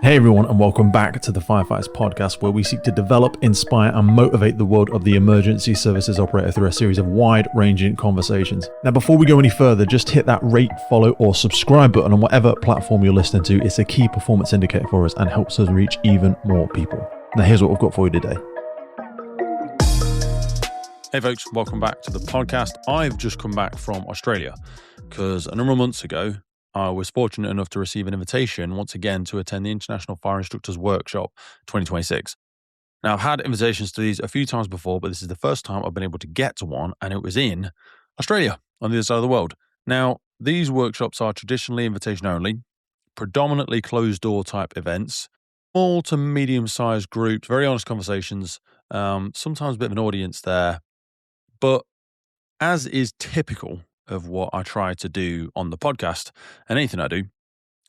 Hey everyone, and welcome back to the Firefights podcast, where we seek to develop, inspire, and motivate the world of the emergency services operator through a series of wide-ranging conversations. Now, before we go any further, just hit that rate, follow, or subscribe button on whatever platform you're listening to. It's a key performance indicator for us and helps us reach even more people. Now, here's what we've got for you today. Hey folks, welcome back to the podcast. I've just come back from Australia because a number of months ago, I was fortunate enough to receive an invitation once again to attend the International Fire Instructors Workshop 2026. Now, I've had invitations to these a few times before, but this is the first time I've been able to get to one, and it was in Australia, on the other side of the world. Now, these workshops are traditionally invitation only, predominantly closed-door type events, small to medium-sized groups, very honest conversations, sometimes a bit of an audience there, but as is typical of what I try to do on the podcast and anything I do,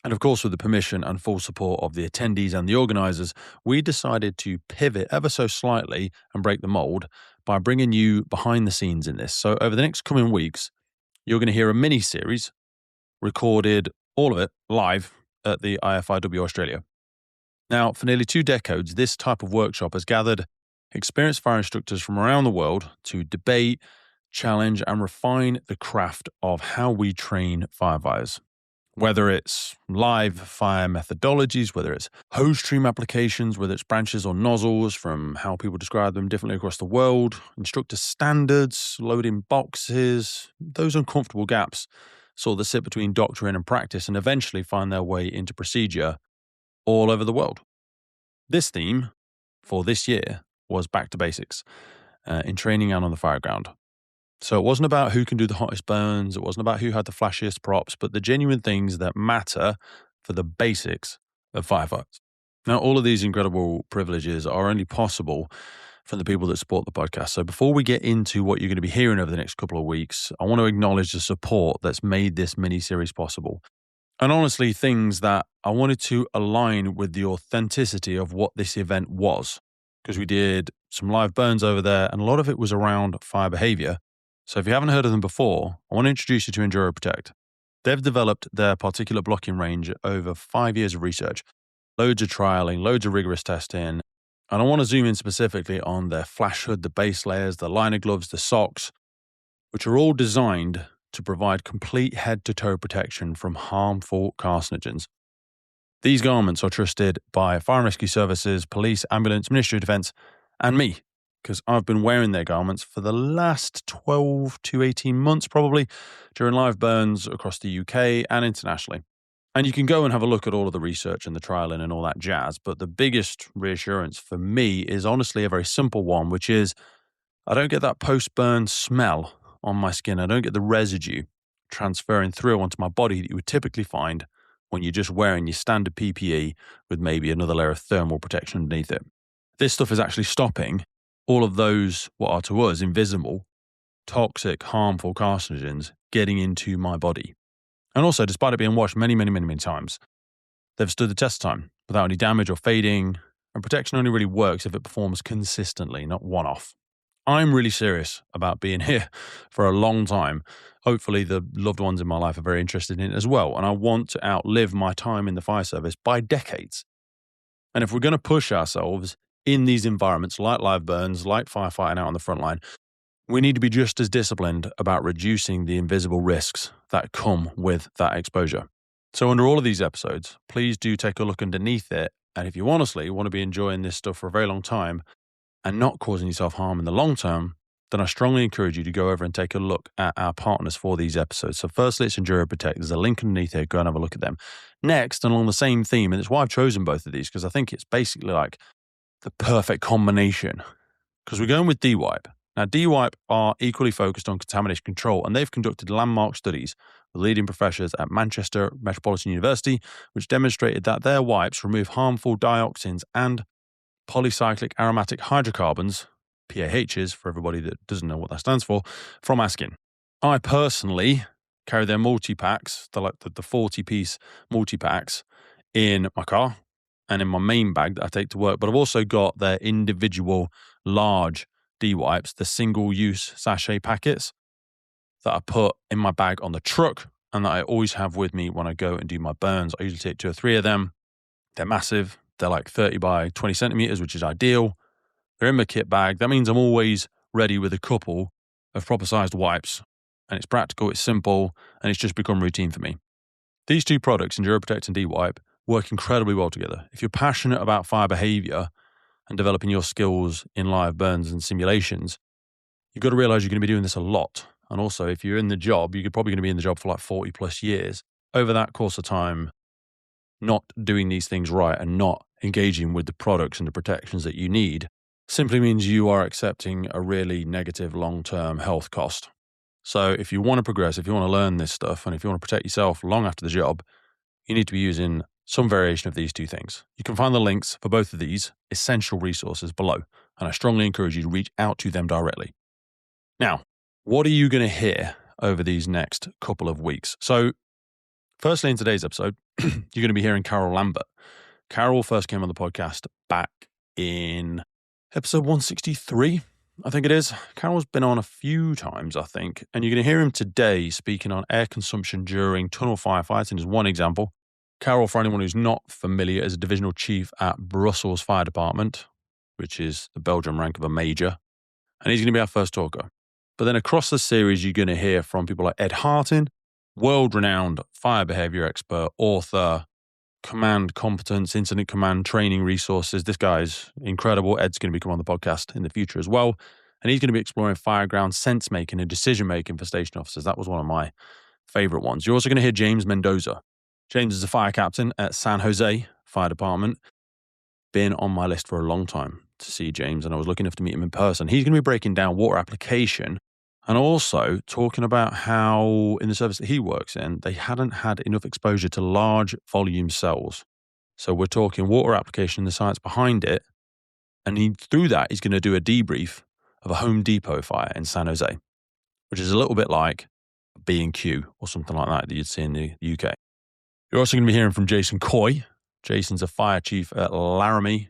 and of course with the permission and full support of the attendees and the organisers, we decided to pivot ever so slightly and break the mould by bringing you behind the scenes in this. So over the next coming weeks, you're going to hear a mini-series recorded, all of it, live at the IFIW Australia. Now, for nearly 2 decades, this type of workshop has gathered experienced fire instructors from around the world to debate, challenge, and refine the craft of how we train firefighters. Whether it's live fire methodologies, whether it's hose stream applications, whether it's branches or nozzles, from how people describe them differently across the world, instructor standards, loading boxes, those uncomfortable gaps sort of sit between doctrine and practice and eventually find their way into procedure all over the world. This theme for this year was back to basics in training and on the fireground. So it wasn't about who can do the hottest burns, it wasn't about who had the flashiest props, but the genuine things that matter for the basics of firefights. Now, all of these incredible privileges are only possible from the people that support the podcast. So before we get into what you're going to be hearing over the next couple of weeks, I want to acknowledge the support that's made this mini-series possible. And honestly, things that I wanted to align with the authenticity of what this event was, because we did some live burns over there, and a lot of it was around fire behavior. So if you haven't heard of them before, I want to introduce you to EnduroProtect. They've developed their particulate blocking range over 5 years of research, loads of trialing, loads of rigorous testing. And I want to zoom in specifically on their flash hood, the base layers, the liner gloves, the socks, which are all designed to provide complete head-to-toe protection from harmful carcinogens. These garments are trusted by fire and rescue services, police, ambulance, Ministry of Defence, and me, because I've been wearing their garments for the last 12 to 18 months probably during live burns across the UK and internationally. And you can go and have a look at all of the research and the trialing and all that jazz, but the biggest reassurance for me is honestly a very simple one, which is I don't get that post-burn smell on my skin. I don't get the residue transferring through onto my body that you would typically find when you're just wearing your standard PPE with maybe another layer of thermal protection underneath it. This stuff is actually stopping all of those, what are to us invisible, toxic, harmful carcinogens getting into my body. And also, despite it being washed many times, they've stood the test of time without any damage or fading, and protection only really works if it performs consistently, not one-off. I'm really serious about being here for a long time. Hopefully the loved ones in my life are very interested in it as well, and I want to outlive my time in the fire service by decades. And if we're going to push ourselves in these environments, like live burns, like firefighting out on the front line, we need to be just as disciplined about reducing the invisible risks that come with that exposure. So under all of these episodes, please do take a look underneath it. And if you honestly want to be enjoying this stuff for a very long time and not causing yourself harm in the long term, then I strongly encourage you to go over and take a look at our partners for these episodes. So firstly, it's EnduroProtect. There's a link underneath here. Go and have a look at them. Next, and along the same theme, and it's why I've chosen both of these, because I think it's basically like the perfect combination, because we're going with DWIPE. Now, DWIPE are equally focused on contamination control, and they've conducted landmark studies with leading professors at Manchester Metropolitan University, which demonstrated that their wipes remove harmful dioxins and polycyclic aromatic hydrocarbons, PAHs, for everybody that doesn't know what that stands for, from our skin. I personally carry their multi-packs, the 40-piece multi-packs, in my car and in my main bag that I take to work, but I've also got their individual large D-wipes, the single-use sachet packets that I put in my bag on the truck and that I always have with me when I go and do my burns. I usually take 2 or 3 of them. They're massive. They're like 30 by 20 centimeters, which is ideal. They're in my kit bag. That means I'm always ready with a couple of proper sized wipes. And it's practical, it's simple, and it's just become routine for me. These two products, EnduroProtect and D-Wipe, work incredibly well together. If you're passionate about fire behavior and developing your skills in live burns and simulations, you've got to realize you're going to be doing this a lot. And also, if you're in the job, you're probably going to be in the job for like 40 plus years. Over that course of time, not doing these things right and not engaging with the products and the protections that you need simply means you are accepting a really negative long-term health cost. So if you want to progress, if you want to learn this stuff, and if you want to protect yourself long after the job, you need to be using some variation of these two things. You can find the links for both of these essential resources below, and I strongly encourage you to reach out to them directly. Now, what are you going to hear over these next couple of weeks? So, firstly, in today's episode, you're going to be hearing Karel Lambert. Karel first came on the podcast back in episode 163, I think it is. Karel's been on a few times, I think, and you're going to hear him today speaking on air consumption during tunnel firefighting as one example. Karel, for anyone who's not familiar, is a divisional chief at Brussels Fire Department, which is the Belgian rank of a major, and he's going to be our first talker. But then across the series, you're going to hear from people like Ed Hartin, world-renowned fire behavior expert, author, command competence, incident command training resources. This guy's incredible. Ed's going to be coming on the podcast in the future as well. And he's going to be exploring fireground sense making and decision making for station officers. That was one of my favorite ones. You're also going to hear James Mendoza. James is a fire captain at San Jose Fire Department. Been on my list for a long time to see James, and I was lucky enough to meet him in person. He's going to be breaking down water application and also talking about how in the service that he works in, they hadn't had enough exposure to large volume cells. So we're talking water application, the science behind it. And through that, he's going to do a debrief of a Home Depot fire in San Jose, which is a little bit like a B&Q or something like that you'd see in the UK. You're also going to be hearing from Jason Coy. Jason's a fire chief at Laramie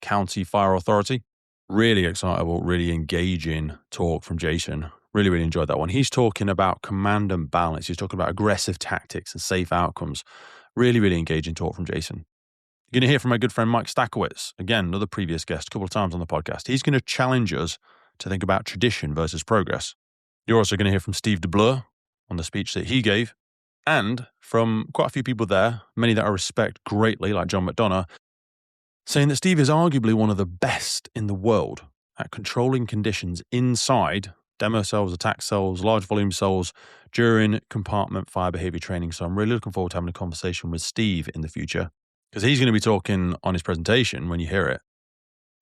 County Fire Authority. Really excitable, really engaging talk from Jason. Really, really enjoyed that one. He's talking about command and balance. He's talking about aggressive tactics and safe outcomes. Really, really engaging talk from Jason. You're going to hear from my good friend Mike Stakowitz. Again, another previous guest, a couple of times on the podcast. He's going to challenge us to think about tradition versus progress. You're also going to hear from Steve DeBleur on the speech that he gave, and from quite a few people there, many that I respect greatly, like John McDonough, saying that Steve is arguably one of the best in the world at controlling conditions inside demo cells, attack cells, large volume cells during compartment fire behavior training. So I'm really looking forward to having a conversation with Steve in the future, because he's going to be talking on his presentation, when you hear it,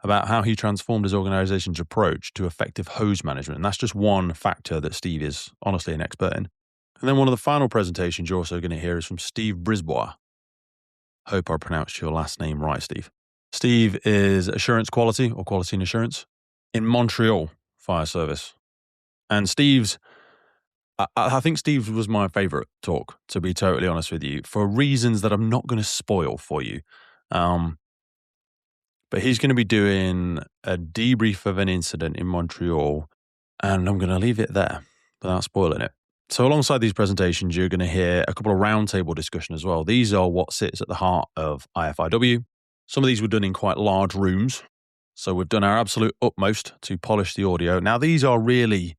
about how he transformed his organization's approach to effective hose management. And that's just one factor that Steve is honestly an expert in. And then one of the final presentations you're also going to hear is from Steve Brisbois. Hope I pronounced your last name right, Steve. Steve is assurance quality or quality and assurance in Montreal Fire Service. And I think Steve's was my favorite talk, to be totally honest with you, for reasons that I'm not going to spoil for you. But he's going to be doing a debrief of an incident in Montreal, and I'm going to leave it there without spoiling it. So alongside these presentations, you're going to hear a couple of roundtable discussion as well. These are what sits at the heart of IFIW. Some of these were done in quite large rooms. So we've done our absolute utmost to polish the audio. Now, these are really,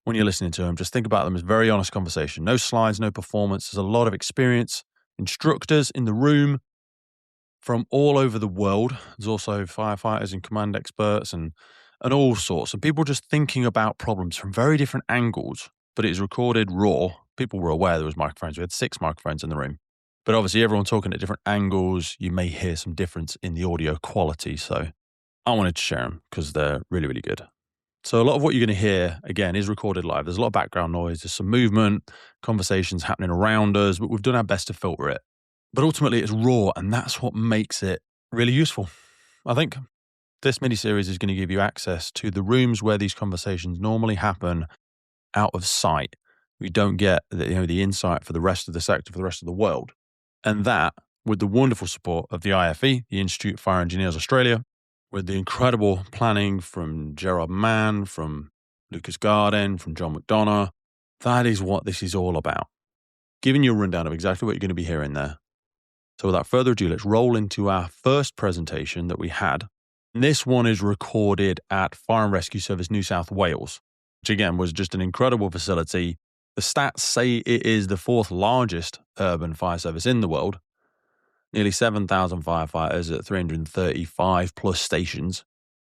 when you're listening to them, just think about them as very honest conversation. No slides, no performance. There's a lot of experience. Instructors in the room from all over the world. There's also firefighters and command experts and all sorts. And people just thinking about problems from very different angles. But it is recorded raw. People were aware there was microphones. We had 6 microphones in the room. But obviously everyone talking at different angles. You may hear some difference in the audio quality. So I wanted to share them because they're really, really good. So a lot of what you're going to hear, again, is recorded live. There's a lot of background noise. There's some movement, conversations happening around us, but we've done our best to filter it. But ultimately it's raw, and that's what makes it really useful. I think this mini-series is going to give you access to the rooms where these conversations normally happen out of sight. We don't get the insight for the rest of the sector, for the rest of the world. And that, with the wonderful support of the IFE, the Institute of Fire Engineers Australia, with the incredible planning from Gerard Mann, from Lucas Garden, from John McDonough, that is what this is all about. Giving you a rundown of exactly what you're going to be hearing there. So without further ado, let's roll into our first presentation that we had. And this one is recorded at Fire and Rescue Service New South Wales, which again was just an incredible facility. The stats say it is the fourth largest urban fire service in the world. Nearly 7,000 firefighters at 335 plus stations,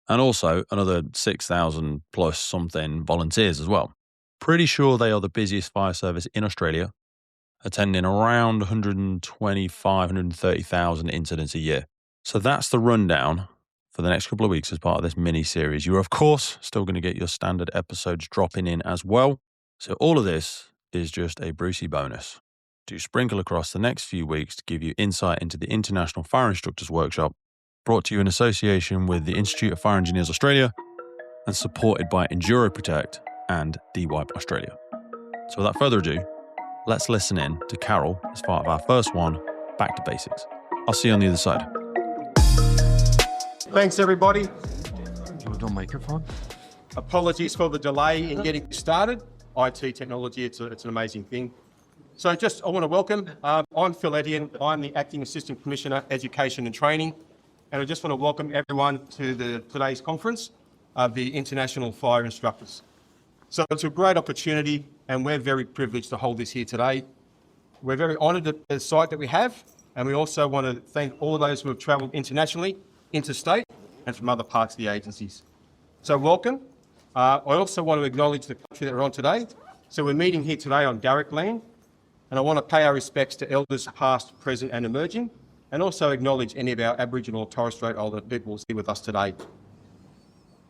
and also another 6,000 plus something volunteers as well. Pretty sure they are the busiest fire service in Australia, attending around 125, 130,000 incidents a year. So that's the rundown for the next couple of weeks as part of this mini-series. You're, of course, still going to get your standard episodes dropping in as well. So all of this is just a Brucey bonus to sprinkle across the next few weeks to give you insight into the International Fire Instructors Workshop, brought to you in association with the Institute of Fire Engineers Australia and supported by Enduro Protect and DWIPE Australia. So without further ado, let's listen in to Karel as part of our first one, Back to Basics. I'll see you on the other side. Thanks, everybody. You want a microphone? Apologies for the delay in getting started. IT technology, it's an amazing thing. So I want to welcome, I'm Phil Edian. I'm the Acting Assistant Commissioner, Education and Training. And I just want to welcome everyone to today's conference of the International Fire Instructors. So it's a great opportunity, and we're very privileged to hold this here today. We're very honoured at the site that we have, and we also want to thank all those who have travelled internationally, interstate, and from other parts of the agencies. So welcome. I also want to acknowledge the country that we're on today. So we're meeting here today on Darrick land, and I want to pay our respects to elders past, present and emerging, and also acknowledge any of our Aboriginal or Torres Strait Islander peoples here with us today.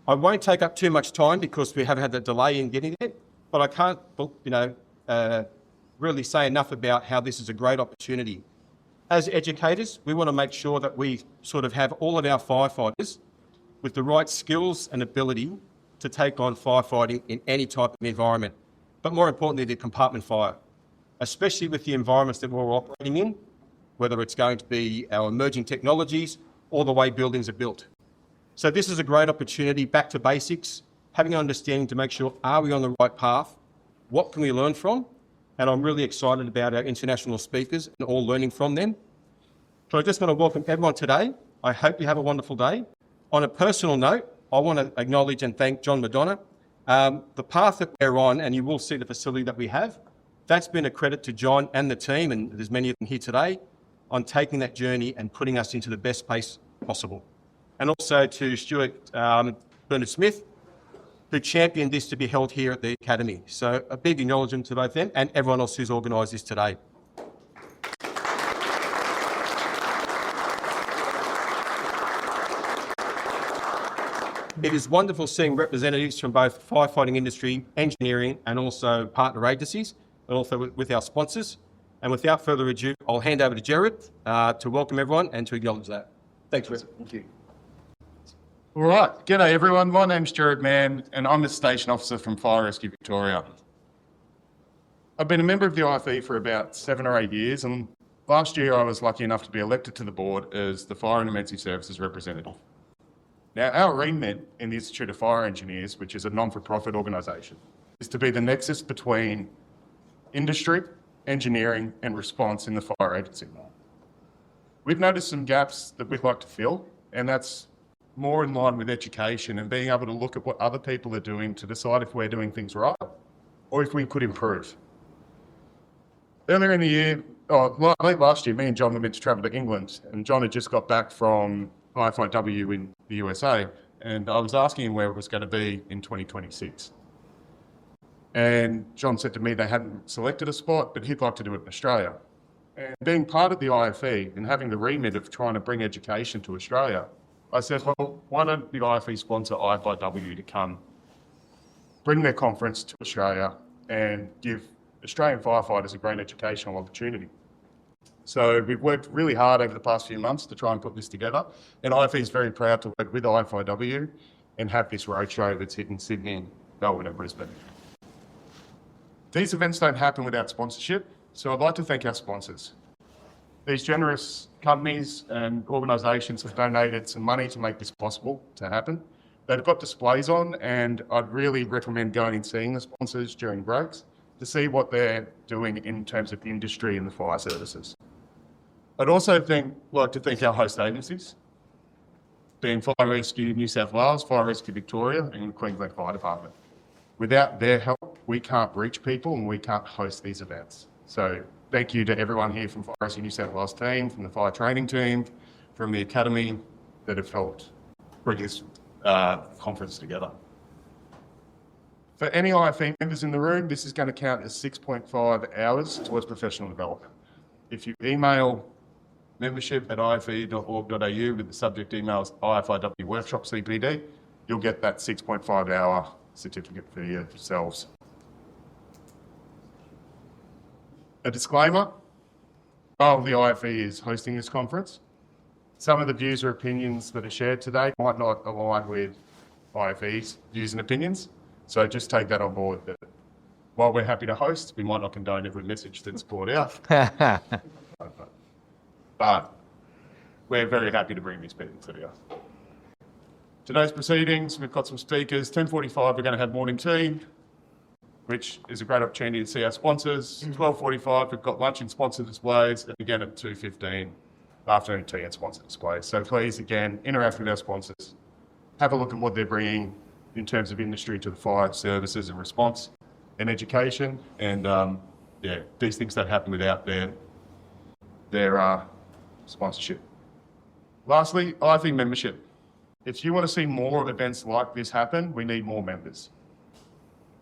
I won't take up too much time because we have had a delay in getting there, but I can't really say enough about how this is a great opportunity. As educators, we want to make sure that we sort of have all of our firefighters with the right skills and ability to take on firefighting in any type of environment, but more importantly, the compartment fire, especially with the environments that we're operating in, whether it's going to be our emerging technologies or the way buildings are built. So this is a great opportunity, back to basics, having an understanding to make sure, are we on the right path? What can we learn from? And I'm really excited about our international speakers and all learning from them. So I just want to welcome everyone today. I hope you have a wonderful day. On a personal note, I want to acknowledge and thank John Madonna. The path that we're on, and you will see the facility that we have, that's been a credit to John and the team, and there's many of them here today, on taking that journey and putting us into the best place possible. And also to Stuart Bernard-Smith, who championed this to be held here at the Academy. So a big acknowledgement to both them and everyone else who's organised this today. It is wonderful seeing representatives from both firefighting industry, engineering, and also partner agencies, and also with our sponsors. And without further ado, I'll hand over to Jared to welcome everyone and to acknowledge that. Thanks, Jared. Thank you. All right. G'day, everyone. My name's Jared Mann, and I'm the Station Officer from Fire Rescue Victoria. I've been a member of the IFE for about 7 or 8 years, and last year I was lucky enough to be elected to the board as the Fire and Emergency Services representative. Now, our remit in the Institute of Fire Engineers, which is a non-for-profit organisation, is to be the nexus between industry, engineering and response in the fire agency. We've noticed some gaps that we'd like to fill, and that's more in line with education and being able to look at what other people are doing to decide if we're doing things right or if we could improve. Earlier in the year, late last year, me and John were meant to travel to England, and John had just got back from IFIW in the USA, and I was asking him where it was going to be in 2026. And John said to me they hadn't selected a spot, but he'd like to do it in Australia. And being part of the IFE and having the remit of trying to bring education to Australia, I said, well, why don't the IFE sponsor IFIW to come, bring their conference to Australia and give Australian firefighters a great educational opportunity. So we've worked really hard over the past few months to try and put this together, and IFE is very proud to work with IFIW and have this roadshow that's hitting Sydney, Melbourne and Brisbane. These events don't happen without sponsorship, so I'd like to thank our sponsors. These generous companies and organisations have donated some money to make this possible to happen. They've got displays on, and I'd really recommend going and seeing the sponsors during breaks to see what they're doing in terms of the industry and the fire services. I'd also like to thank our host agencies, being Fire Rescue New South Wales, Fire Rescue Victoria, and Queensland Fire Department. Without their help, we can't reach people and we can't host these events. So thank you to everyone here from Fire Rescue New South Wales team, from the fire training team, from the academy that have helped bring this conference together. For any IFE members in the room, this is going to count as 6.5 hours towards professional development. If you email membership@ife.org.au with the subject emails IFIW Workshop CPD, you'll get that 6.5 hour certificate for yourselves. A disclaimer, while the IFE is hosting this conference, some of the views or opinions that are shared today might not align with IFE's views and opinions. So just take that on board, that while we're happy to host, we might not condone every message that's poured out. But we're very happy to bring these people to you. Today's proceedings, we've got some speakers. 10:45, we're going to have morning tea, which is a great opportunity to see our sponsors. 12:45, we've got lunch and sponsor displays. And again at 2:15, afternoon tea and sponsor displays. So please, again, interact with our sponsors. Have a look at what they're bringing in terms of industry to the fire services and response and education. And these things don't happen without their sponsorship. Lastly, IFE membership. If you want to see more events like this happen, we need more members.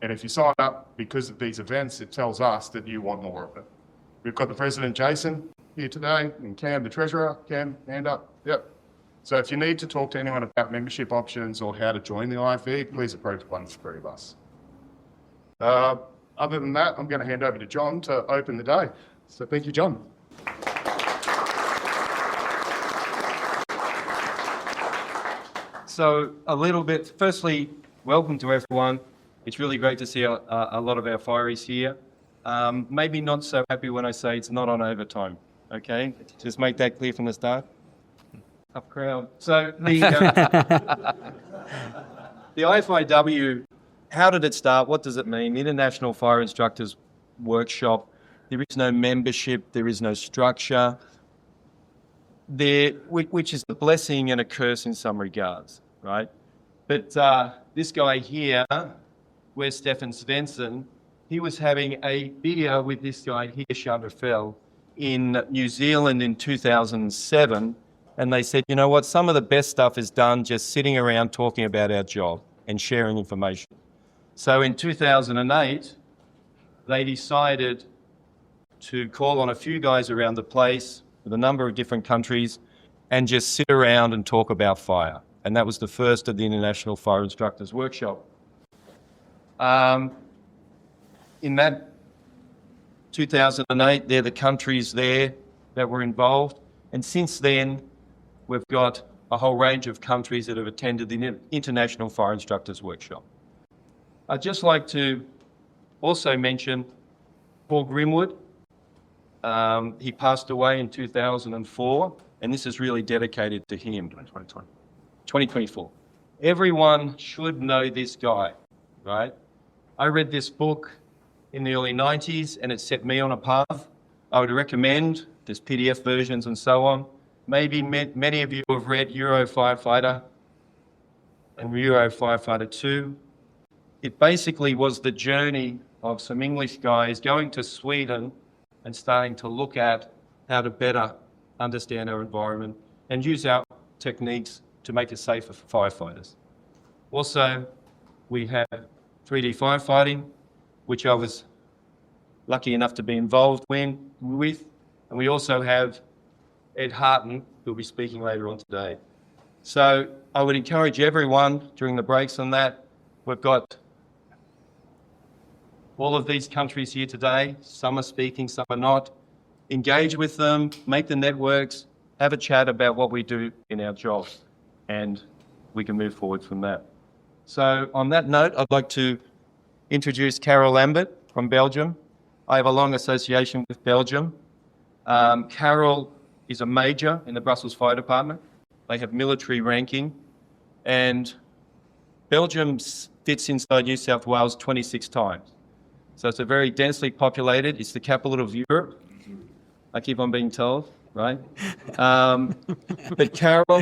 And if you sign up because of these events, it tells us that you want more of it. We've got the President, Jason, here today, and Cam, the Treasurer. Cam, hand up. Yep. So if you need to talk to anyone about membership options or how to join the IFE, please approach one of the three of us. Other than that, I'm going to hand over to John to open the day. So thank you, John. So a little bit, firstly, welcome to everyone. It's really great to see a lot of our fireys here. Maybe not so happy when I say it's not on overtime, okay? Just make that clear from the start. Tough crowd. So the IFIW, how did it start? What does it mean? International Fire Instructors Workshop. There is no membership. There is no structure. Which is a blessing and a curse in some regards, right? But this guy here, where's Stefan Svensson, he was having a beer with this guy here, Chanderfell, in New Zealand in 2007. And they said, you know what, some of the best stuff is done just sitting around talking about our job and sharing information. So in 2008, they decided to call on a few guys around the place with a number of different countries and just sit around and talk about fire. And that was the first of the International Fire Instructors Workshop. In that 2008, they're the countries there that were involved. And since then, we've got a whole range of countries that have attended the International Fire Instructors Workshop. I'd just like to also mention Paul Grimwood. He passed away in 2004, and this is really dedicated to him. 2024. Everyone should know this guy, right? I read this book in the early 90s, and it set me on a path. I would recommend, there's PDF versions and so on. Maybe many of you have read Euro Firefighter and Euro Firefighter 2. It basically was the journey of some English guys going to Sweden and starting to look at how to better understand our environment and use our techniques to make it safer for firefighters. Also, we have 3D firefighting, which I was lucky enough to be involved with. And we also have Ed Harton, who'll be speaking later on today. So I would encourage everyone during the breaks on that. We've got all of these countries here today. Some are speaking, some are not. Engage with them, make the networks, have a chat about what we do in our job, and we can move forward from that. So on that note, I'd like to introduce Karel Lambert from Belgium. I have a long association with Belgium. Karel is a major in the Brussels Fire Department. They have military ranking, and Belgium fits inside New South Wales 26 times. So it's a very densely populated, it's the capital of Europe, I keep on being told. right? But Karel,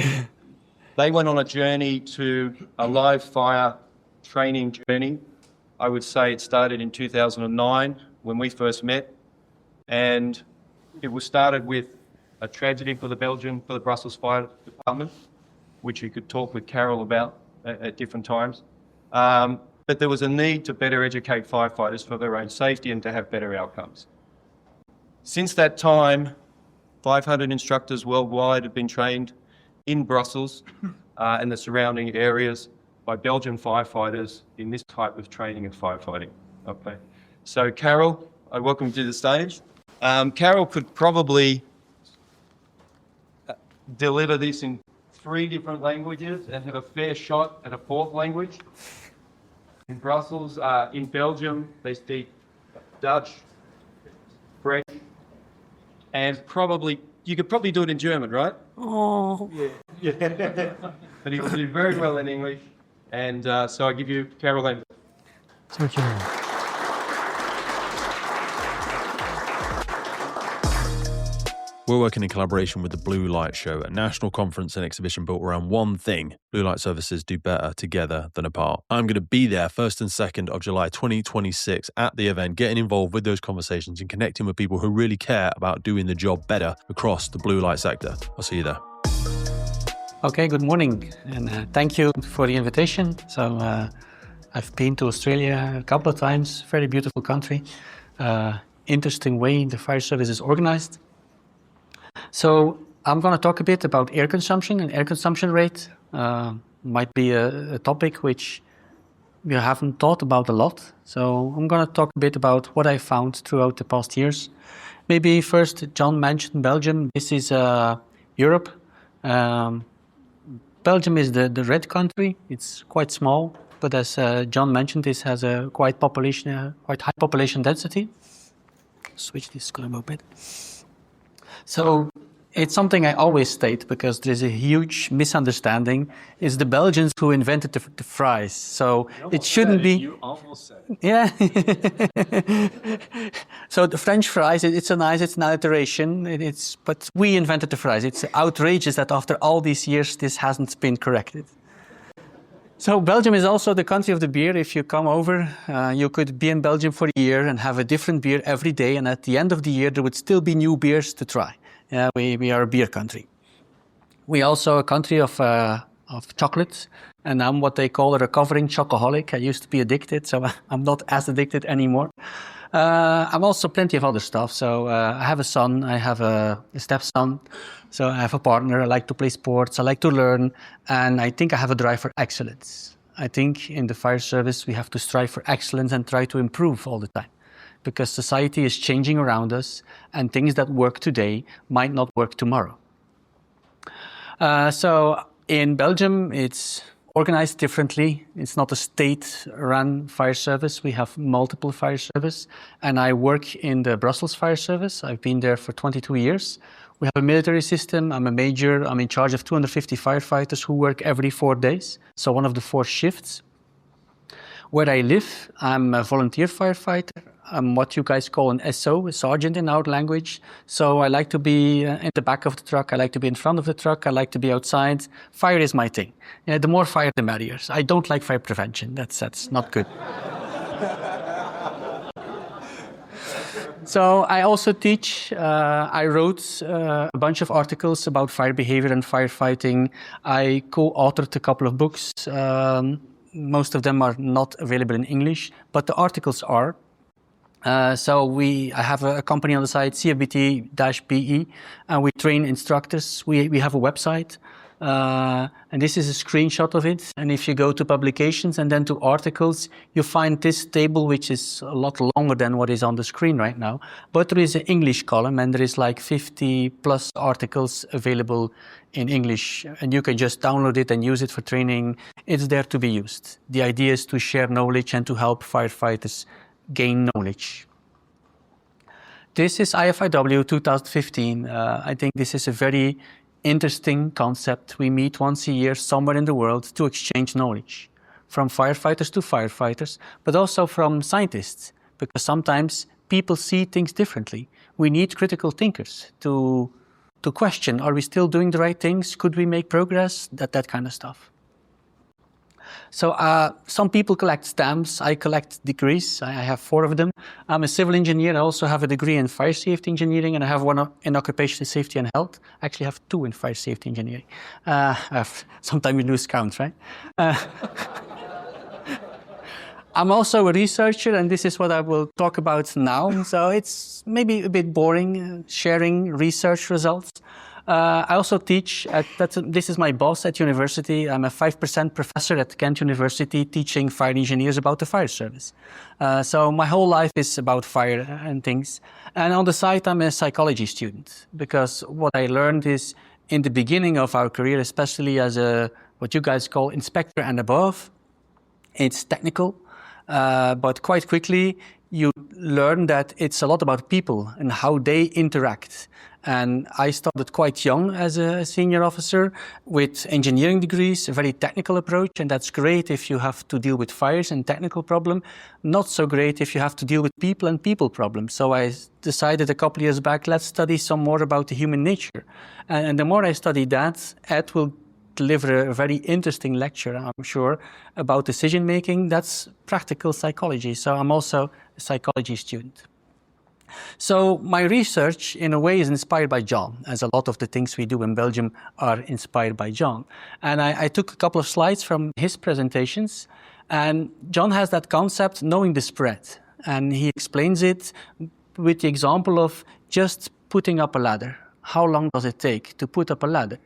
they went on a journey to a live fire training journey. I would say it started in 2009 when we first met, and it was started with a tragedy for the Brussels Fire Department, which you could talk with Karel about at different times. But there was a need to better educate firefighters for their own safety and to have better outcomes. Since that time, 500 instructors worldwide have been trained in Brussels and the surrounding areas by Belgian firefighters in this type of training of firefighting. Okay. So Karel, I welcome you to the stage. Karel could probably deliver this in 3 different languages and have a fair shot at a 4th language. In Brussels, in Belgium, they speak Dutch, French, and you could probably do it in German, right? Oh. Yeah. But he will do very well in English, and so I give you Karel Lambert. Thank you. We're working in collaboration with the Blue Light Show, a national conference and exhibition built around one thing: blue light services do better together than apart. I'm going to be there 1st and 2nd of July 2026 at the event, getting involved with those conversations and connecting with people who really care about doing the job better across the blue light sector. I'll see you there. Okay, good morning, and thank you for the invitation. So I've been to Australia a couple of times, very beautiful country, interesting way the fire service is organized. So I'm going to talk a bit about air consumption and air consumption rate. Might be a topic which we haven't thought about a lot. So I'm going to talk a bit about what I found throughout the past years. Maybe first, John mentioned Belgium. This is Europe. Belgium is the red country. It's quite small, but as John mentioned, this has a quite high population density. Switch this column a bit. So it's something I always state because there's a huge misunderstanding. It's the Belgians who invented the fries. So it shouldn't be. You almost said it. Yeah. So the French fries, it's an alliteration. But we invented the fries. It's outrageous that after all these years, this hasn't been corrected. So Belgium is also the country of the beer. If you come over, you could be in Belgium for a year and have a different beer every day. And at the end of the year, there would still be new beers to try. Yeah, we are a beer country. We also a country of chocolate. And I'm what they call a recovering chocoholic. I used to be addicted, so I'm not as addicted anymore. I'm also plenty of other stuff. So I have a son, I have a stepson. So I have a partner, I like to play sports, I like to learn, and I think I have a drive for excellence. I think in the fire service we have to strive for excellence and try to improve all the time. Because society is changing around us, and things that work today might not work tomorrow. So in Belgium, it's organized differently. It's not a state-run fire service. We have multiple fire service, and I work in the Brussels Fire Service. I've been there for 22 years. We have a military system. I'm a major. I'm in charge of 250 firefighters who work every 4 days, so one of the 4 shifts. Where I live, I'm a volunteer firefighter. I'm what you guys call an SO, a sergeant in our language. So I like to be in the back of the truck. I like to be in front of the truck. I like to be outside. Fire is my thing. Yeah, the more fire, the merrier. I don't like fire prevention. That's not good. So I also teach. I wrote a bunch of articles about fire behavior and firefighting. I co-authored a couple of books. Most of them are not available in English, but the articles are. So I have a company on the site, CFBT-BE, and we train instructors. We have a website, and this is a screenshot of it. And if you go to publications and then to articles, you find this table, which is a lot longer than what is on the screen right now. But there is an English column, and there is like 50 plus articles available in English, and you can just download it and use it for training. It's there to be used. The idea is to share knowledge and to help firefighters gain knowledge. This is IFIW 2015. I think this is a very interesting concept. We meet once a year somewhere in the world to exchange knowledge from firefighters to firefighters, but also from scientists, because sometimes people see things differently. We need critical thinkers to to question, are we still doing the right things? Could we make progress? That kind of stuff. So some people collect stamps. I collect degrees. I have 4 of them. I'm a civil engineer. I also have a degree in fire safety engineering, and I have one in occupational safety and health. I actually have 2 in fire safety engineering. Sometimes you lose count, right? I'm also a researcher, and this is what I will talk about now. So it's maybe a bit boring, sharing research results. I also teach this is my boss at university. I'm a 5% professor at Kent University teaching fire engineers about the fire service. So my whole life is about fire and things. And on the side, I'm a psychology student, because what I learned is in the beginning of our career, especially as what you guys call inspector and above, it's technical, but quite quickly you learn that it's a lot about people and how they interact. And I started quite young as a senior officer with engineering degrees, a very technical approach, and that's great if you have to deal with fires and technical problem. Not so great if you have to deal with people and people problems. So I decided a couple of years back, let's study some more about the human nature. And the more I study that, Ed will deliver a very interesting lecture, I'm sure, about decision making. That's practical psychology. So I'm also a psychology student. So my research, in a way, is inspired by John, as a lot of the things we do in Belgium are inspired by John. And I took a couple of slides from his presentations, and John has that concept, knowing the spread. And he explains it with the example of just putting up a ladder. How long does it take to put up a ladder?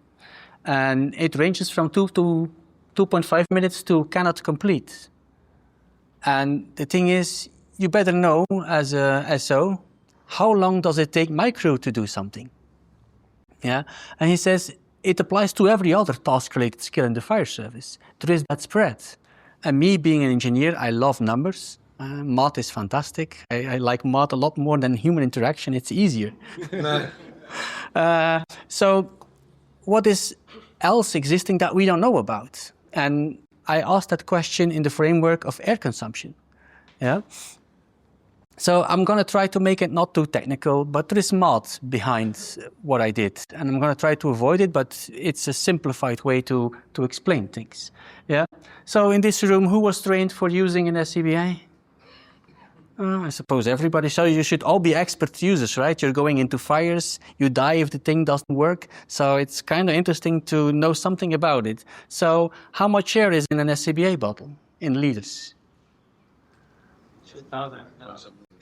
And it ranges from 2 to 2.5 minutes to cannot complete. And the thing is, you better know as a SO, how long does it take my crew to do something? Yeah, and he says it applies to every other task-related skill in the fire service. There is that spread. And me being an engineer, I love numbers. Math is fantastic. I like math a lot more than human interaction. It's easier. So what is else existing that we don't know about? And I asked that question in the framework of air consumption. Yeah. So I'm going to try to make it not too technical, but there is math behind what I did. And I'm going to try to avoid it, but it's a simplified way to explain things. Yeah. So in this room, who was trained for using an SCBA? I suppose everybody. So you should all be expert users, right? You're going into fires, you die if the thing doesn't work. So it's kind of interesting to know something about it. So how much air is in an SCBA bottle in liters? 2,000.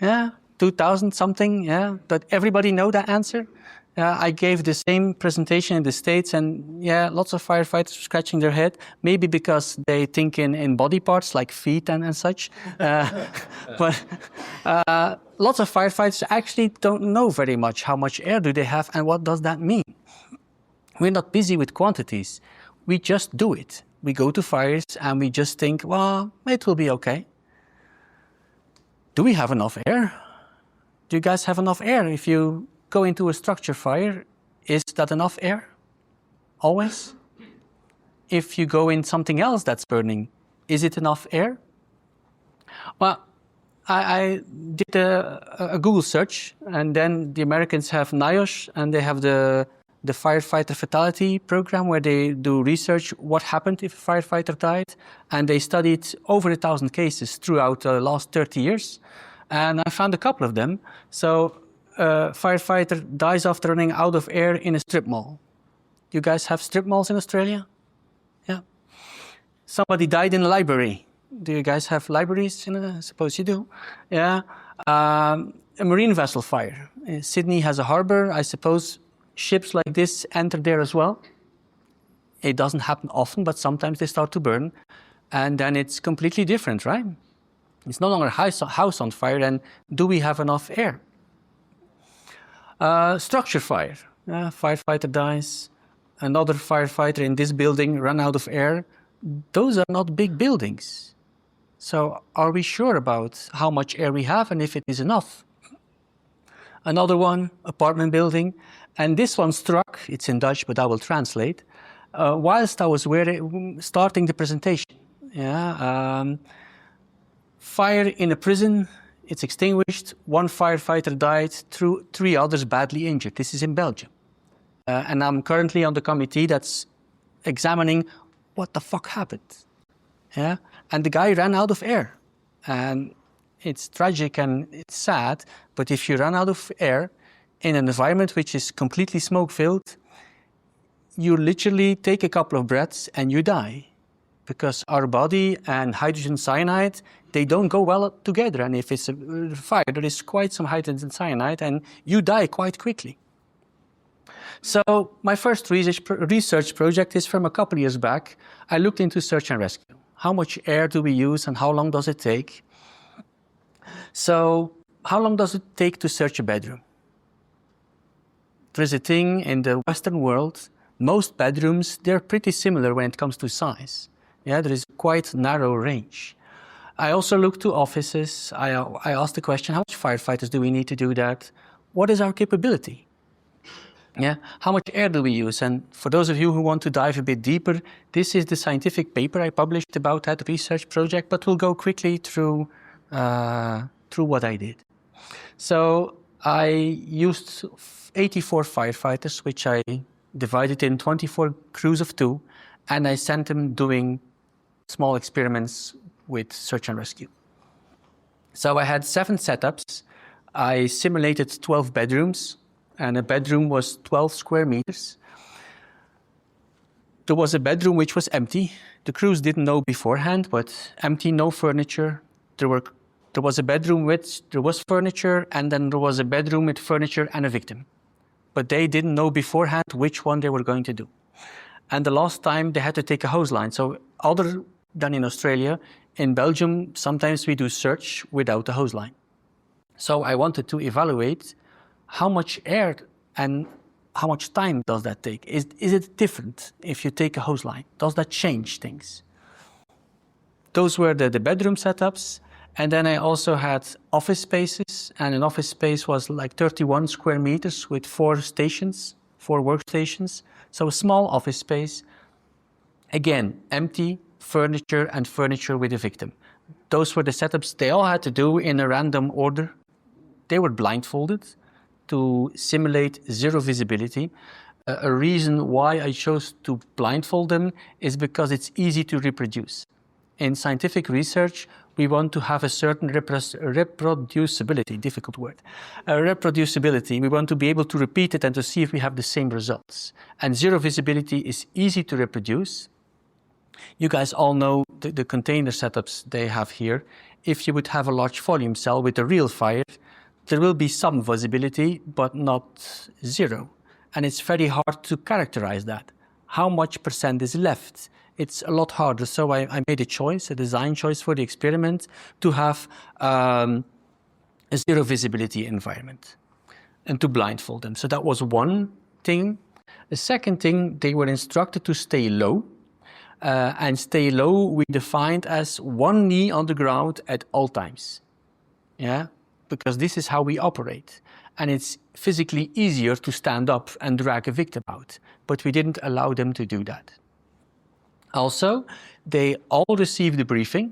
Yeah, 2,000 something, yeah. But everybody know that answer? I gave the same presentation in the States, and yeah, lots of firefighters scratching their head, maybe because they think in body parts like feet and such. But lots of firefighters actually don't know very much how much air do they have and what does that mean. We're not busy with quantities. We just do it. We go to fires and we just think, well, it will be okay. Do we have enough air? Do you guys have enough air? If you go into a structure fire, is that enough air? Always? If you go in something else that's burning, is it enough air? Well, I did a Google search, and then the Americans have NIOSH, and they have the firefighter fatality program where they do research what happened if a firefighter died, and they studied over 1,000 cases throughout the last 30 years, and I found a couple of them. So a firefighter dies after running out of air in a strip mall. Do you guys have strip malls in Australia? Yeah. Somebody died in a library. Do you guys have libraries? I suppose you do. Yeah. A marine vessel fire. Sydney has a harbor. I suppose ships like this enter there as well. It doesn't happen often, but sometimes they start to burn. And then it's completely different, right? It's no longer a house on fire. And do we have enough air? Structure fire. Firefighter dies. Another firefighter in this building ran out of air. Those are not big buildings. So are we sure about how much air we have and if it is enough? Another one, apartment building. And this one struck, it's in Dutch, but I will translate, whilst I was starting the presentation. Yeah, fire in a prison, it's extinguished. One firefighter died, 3 others badly injured. This is in Belgium. And I'm currently on the committee that's examining what the fuck happened. Yeah, and the guy ran out of air, and it's tragic and it's sad. But if you run out of air in an environment which is completely smoke-filled, you literally take a couple of breaths and you die, because our body and hydrogen cyanide, they don't go well together. And if it's a fire, there is quite some hydrogen cyanide, and you die quite quickly. So my first research project is from a couple of years back. I looked into search and rescue. How much air do we use and how long does it take? So how long does it take to search a bedroom? There's a thing in the Western world, most bedrooms, they're pretty similar when it comes to size. Yeah, there is quite narrow range. I also looked to offices. I asked the question, how much firefighters do we need to do that? What is our capability? Yeah, how much air do we use? And for those of you who want to dive a bit deeper, this is the scientific paper I published about that research project, but we'll go quickly through what I did. So I used 84 firefighters, which I divided in 24 crews of 2, and I sent them doing small experiments with search and rescue. So I had 7 setups. I simulated 12 bedrooms, and a bedroom was 12 square meters. There was a bedroom which was empty. The crews didn't know beforehand, but empty, no furniture. There was a bedroom with, there was furniture, and then there was a bedroom with furniture and a victim. But they didn't know beforehand which one they were going to do. And the last time they had to take a hose line. So other than in Australia, in Belgium, sometimes we do search without a hose line. So I wanted to evaluate how much air and how much time does that take? Is it different if you take a hose line? Does that change things? Those were the bedroom setups. And then I also had office spaces, and an office space was like 31 square meters with 4 stations, 4 workstations. So a small office space. Again, empty, furniture, and furniture with a victim. Those were the setups they all had to do in a random order. They were blindfolded to simulate zero visibility. A reason why I chose to blindfold them is because it's easy to reproduce. In scientific research, we want to have a certain reproducibility, difficult word, reproducibility. We want to be able to repeat it and to see if we have the same results. And zero visibility is easy to reproduce. You guys all know the container setups they have here. If you would have a large volume cell with a real fire, there will be some visibility, but not zero. And it's very hard to characterize that. How much percent is left? It's a lot harder. So I made a choice, a design choice for the experiment to have a zero visibility environment and to blindfold them. So that was one thing. The second thing, they were instructed to stay low. And stay low we defined as 1 knee on the ground at all times. Yeah, because this is how we operate. And it's physically easier to stand up and drag a victim out. But we didn't allow them to do that. Also, they all received a briefing,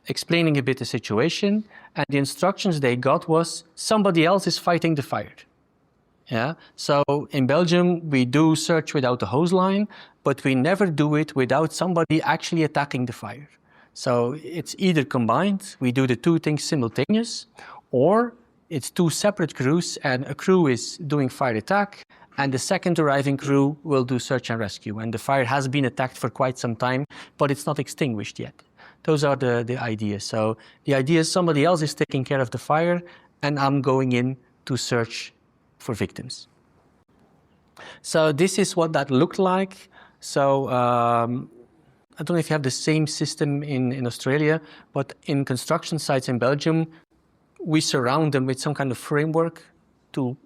explaining a bit the situation. And the instructions they got was, somebody else is fighting the fire. Yeah. So in Belgium, we do search without the hose line, but we never do it without somebody actually attacking the fire. So it's either combined, we do the 2 things simultaneous, or it's 2 separate crews, and a crew is doing fire attack, and the second arriving crew will do search and rescue. And the fire has been attacked for quite some time, but it's not extinguished yet. Those are the ideas. So the idea is somebody else is taking care of the fire, and I'm going in to search for victims. So this is what that looked like. So I don't know if you have the same system in Australia, but in construction sites in Belgium, we surround them with some kind of framework to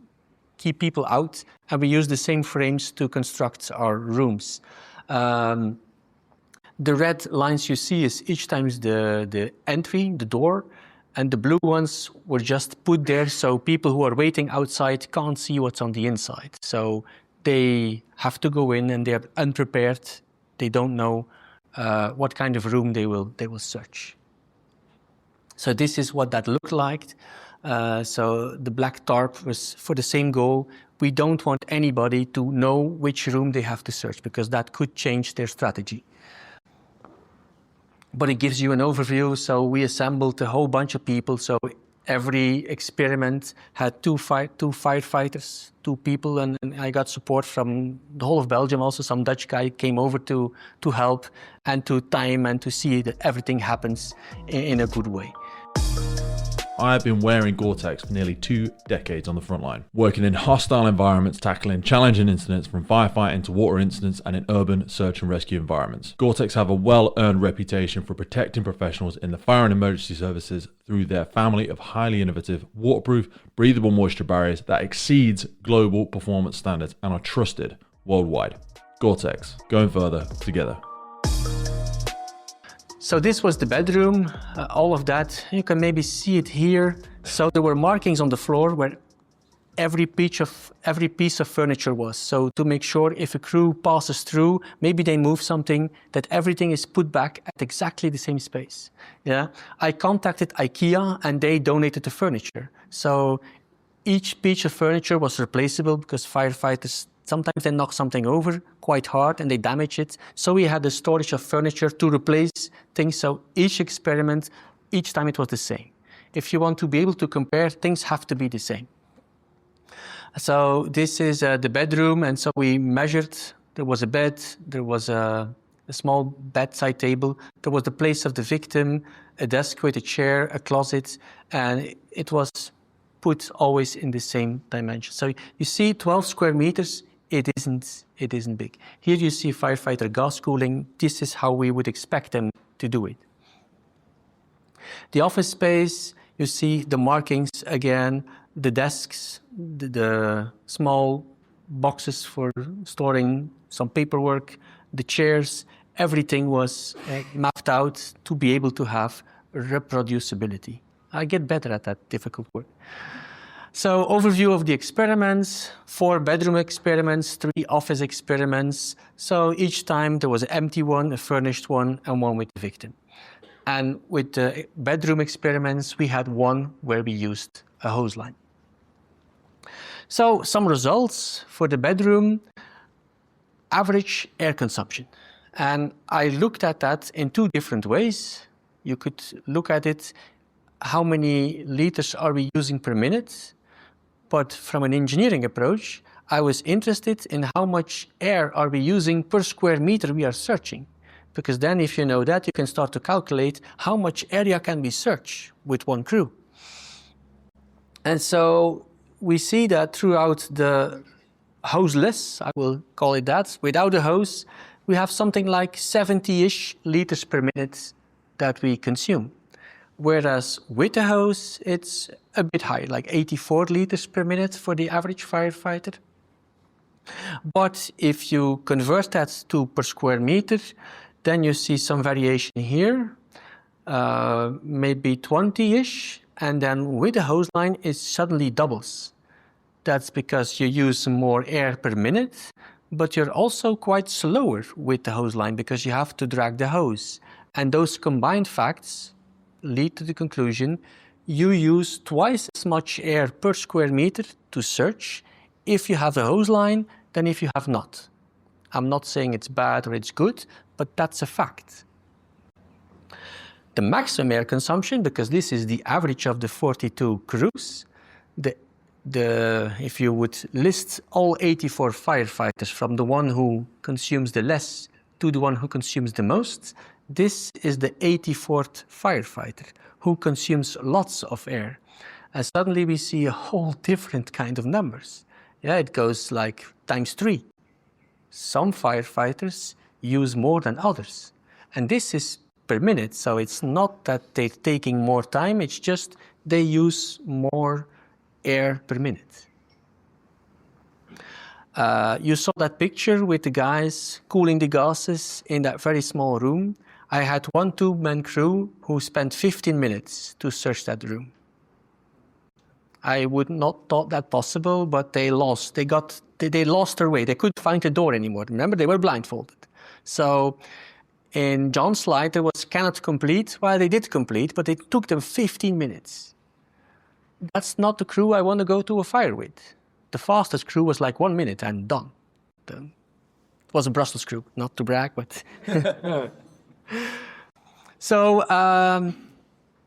keep people out, and we use the same frames to construct our rooms. The red lines you see is each time the entry, the door, and the blue ones were just put there so people who are waiting outside can't see what's on the inside. So they have to go in and they're unprepared. They don't know what kind of room they will search. So this is what that looked like. So the black tarp was for the same goal. we don't want anybody to know which room they have to search, because that could change their strategy. But it gives you an overview. So we assembled a whole bunch of people. So every experiment had two firefighters, 2 people, and I got support from the whole of Belgium. Also, some Dutch guy came over to help and to time and to see that everything happens in a good way. I have been wearing Gore-Tex for nearly 2 decades on the front line, working in hostile environments, tackling challenging incidents from firefighting to water incidents and in urban search and rescue environments. Gore-Tex have a well-earned reputation for protecting professionals in the fire and emergency services through their family of highly innovative, waterproof, breathable moisture barriers that exceeds global performance standards and are trusted worldwide. Gore-Tex, going further together. So this was the bedroom, all of that. You can maybe see it here. So there were markings on the floor where every piece of furniture was. So to make sure if a crew passes through, maybe they move something, that everything is put back at exactly the same space. Yeah, I contacted IKEA and they donated the furniture. So each piece of furniture was replaceable because firefighters, sometimes they knock something over quite hard and they damage it. So we had a storage of furniture to replace things. So each experiment, each time it was the same. If you want to be able to compare, things have to be the same. So this is the bedroom. And so we measured, there was a bed, there was a small bedside table, there was the place of the victim, a desk with a chair, a closet, and it was put always in the same dimension. So you see 12 square meters, it isn't big. Here you see firefighter gas cooling. This is how we would expect them to do it. The office space, you see the markings again, the desks, the small boxes for storing some paperwork, the chairs, everything was mapped out to be able to have reproducibility. I get better at that difficult word. So overview of the experiments, 4 bedroom experiments, 3 office experiments. So each time there was an empty one, a furnished one, and one with the victim. And with the bedroom experiments, we had one where we used a hose line. So some results for the bedroom, average air consumption. And I looked at that in 2 different ways. You could look at it, how many liters are we using per minute? But from an engineering approach, I was interested in how much air are we using per square meter we are searching. Because then if you know that, you can start to calculate how much area can we search with one crew. And so we see that throughout the hoseless, I will call it that, without a hose, we have something like 70-ish liters per minute that we consume. Whereas with the hose, it's a bit higher, like 84 liters per minute for the average firefighter. But if you convert that to per square meter, then you see some variation here, maybe 20-ish, and then with the hose line, it suddenly doubles. That's because you use more air per minute, but you're also quite slower with the hose line because you have to drag the hose. And those combined facts lead to the conclusion you use twice as much air per square meter to search if you have a hose line than if you have not. I'm not saying it's bad or it's good, but that's a fact. The maximum air consumption, because this is the average of the 42 crews, if you would list all 84 firefighters from the one who consumes the less to the one who consumes the most, this is the 84th firefighter who consumes lots of air. And suddenly we see a whole different kind of numbers. Yeah, it goes like times 3. Some firefighters use more than others. And this is per minute, so it's not that they're taking more time, it's just they use more air per minute. You saw that picture with the guys cooling the gases in that very small room. I had one 2-man crew who spent 15 minutes to search that room. I would not thought that possible, but they lost their way. They couldn't find the door anymore. Remember, they were blindfolded. So in John's slide, there was cannot complete. Well, they did complete, but it took them 15 minutes. That's not the crew I want to go to a fire with. The fastest crew was like 1 minute and done. It was a Brussels crew, not to brag, but... So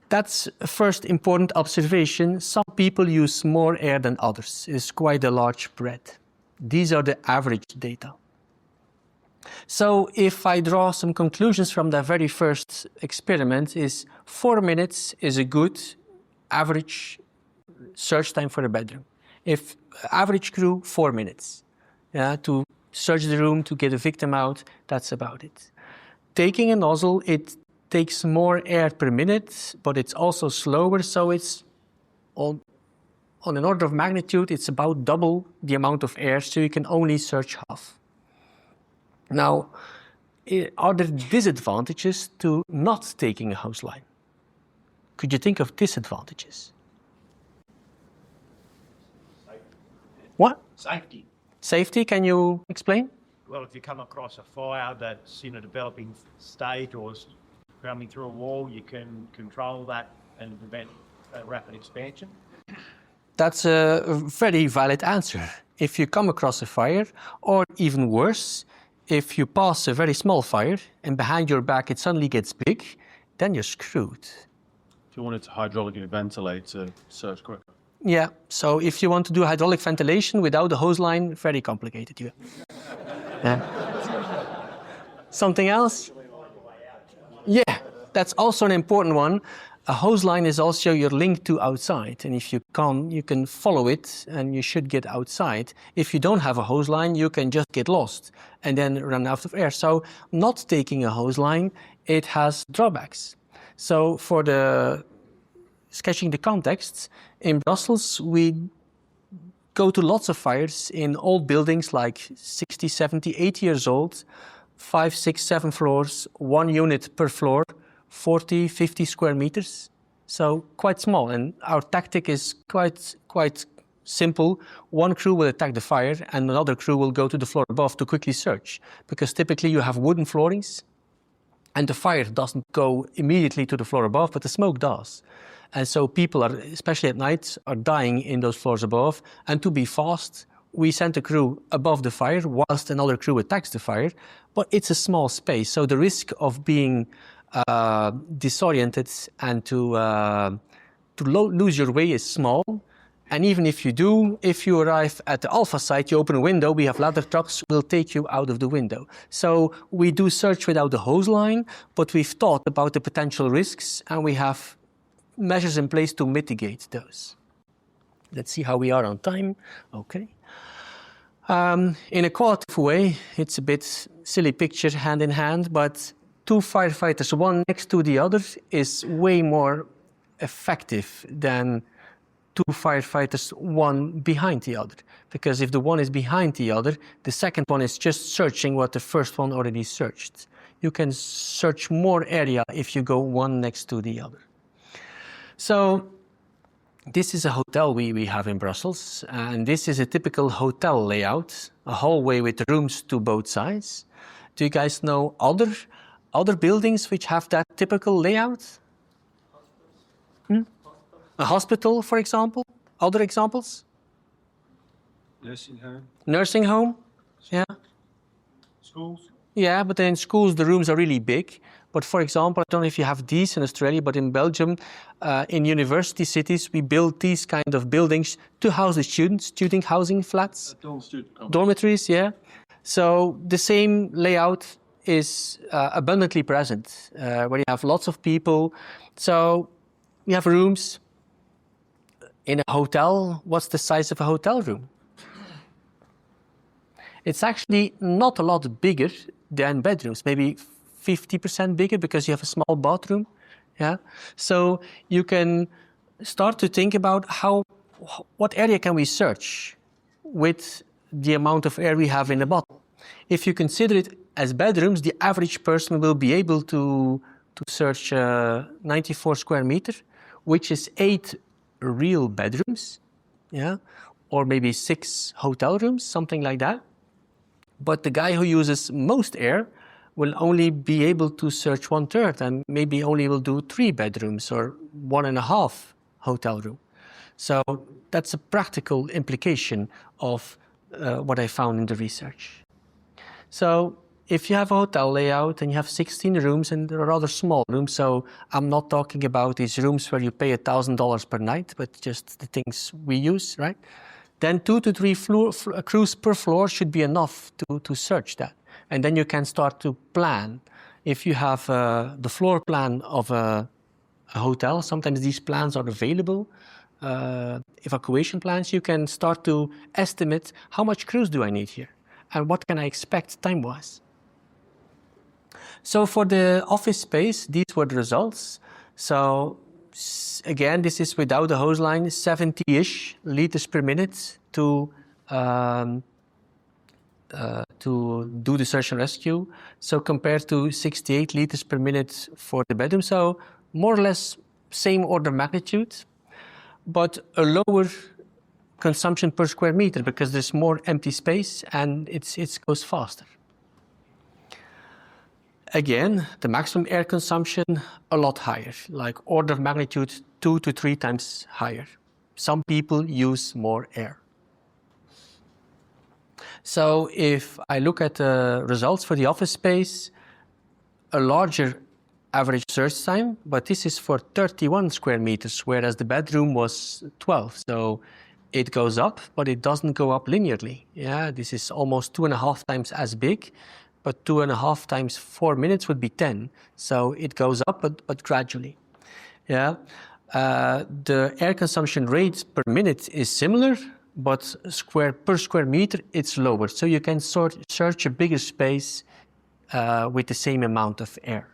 that's a first important observation. Some people use more air than others. It's quite a large spread. These are the average data. So if I draw some conclusions from that very first experiment, is 4 minutes is a good average search time for a bedroom. If average crew, 4 minutes, yeah, to search the room, to get a victim out, that's about it. Taking a nozzle, it takes more air per minute, but it's also slower, so it's on an order of magnitude, it's about double the amount of air, so you can only search half. Now, are there disadvantages to not taking a hose line? Could you think of disadvantages? What? Safety. Safety, can you explain? Well, if you come across a fire that's in a developing state or is coming through a wall, you can control that and prevent rapid expansion. That's a very valid answer. If you come across a fire, or even worse, if you pass a very small fire and behind your back it suddenly gets big, then you're screwed. If you wanted to hydraulically ventilate to search quicker. Yeah, so if you want to do hydraulic ventilation without a hose line, very complicated. Yeah. Something else? Yeah, that's also an important one. A hose line is also your link to outside, and if you come, you can follow it and you should get outside. If you don't have a hose line, you can just get lost and then run out of air. So not taking a hose line, it has drawbacks. So for sketching the context, in Brussels, we go to lots of fires in old buildings like 60, 70, 80 years old, 5, 6, 7 floors, 1 unit per floor, 40, 50 square meters. So quite small. And our tactic is quite simple. One crew will attack the fire and another crew will go to the floor above to quickly search. Because typically you have wooden floorings and the fire doesn't go immediately to the floor above, but the smoke does. And so people are, especially at night, are dying in those floors above. And to be fast, we send a crew above the fire whilst another crew attacks the fire. But it's a small space, so the risk of being disoriented and to lose your way is small. And even if you do, if you arrive at the alpha site, you open a window, we have ladder trucks, will take you out of the window. So we do search without the hose line, but we've thought about the potential risks and we have measures in place to mitigate those. Let's see how we are on time. Okay. In a qualitative way, it's a bit silly picture hand in hand, but 2 firefighters, one next to the other, is way more effective than 2 firefighters, one behind the other. Because if the one is behind the other, the second one is just searching what the first one already searched. You can search more area if you go one next to the other. So this is a hotel we have in Brussels, and this is a typical hotel layout, a hallway with rooms to both sides. Do you guys know other buildings which have that typical layout? A hospital, for example? Other examples? Nursing home. Nursing home? Yeah. Schools. Yeah, but in schools the rooms are really big. But for example, I don't know if you have these in Australia, but in Belgium, in university cities, we build these kind of buildings to house the students, student housing flats. Dormitories, yeah. So the same layout is abundantly present, where you have lots of people. So we have rooms. In a hotel, what's the size of a hotel room? It's actually not a lot bigger than bedrooms, maybe 50% bigger because you have a small bathroom. Yeah, so you can start to think about what area can we search with the amount of air we have in the bottle. If you consider it as bedrooms, the average person will be able to search 94 square meter, which is 8 real bedrooms, yeah, or maybe 6 hotel rooms, something like that. But the guy who uses most air will only be able to search 1/3 and maybe only will do 3 bedrooms or 1.5 hotel room. So that's a practical implication of what I found in the research. So if you have a hotel layout and you have 16 rooms, and they're rather small rooms, so I'm not talking about these rooms where you pay $1,000 per night, but just the things we use, right? Then 2 to 3 crews per floor should be enough to search that. And then you can start to plan. If you have the floor plan of a hotel, sometimes these plans are available, evacuation plans, you can start to estimate how much crews do I need here and what can I expect time-wise. So for the office space, these were the results. So again, this is without the hose line, 70-ish liters per minute to do the search and rescue. So compared to 68 liters per minute for the bedroom. So more or less same order of magnitude, but a lower consumption per square meter because there's more empty space and it goes faster. Again, the maximum air consumption a lot higher, like order of magnitude 2 to 3 times higher. Some people use more air. So if I look at the results for the office space, a larger average search time, but this is for 31 square meters, whereas the bedroom was 12. So it goes up, but it doesn't go up linearly. Yeah, this is almost 2.5 times as big, but 2.5 times 4 minutes would be 10. So it goes up, but gradually. Yeah, the air consumption rate per minute is similar, but per square meter it's lower. So you can search a bigger space with the same amount of air.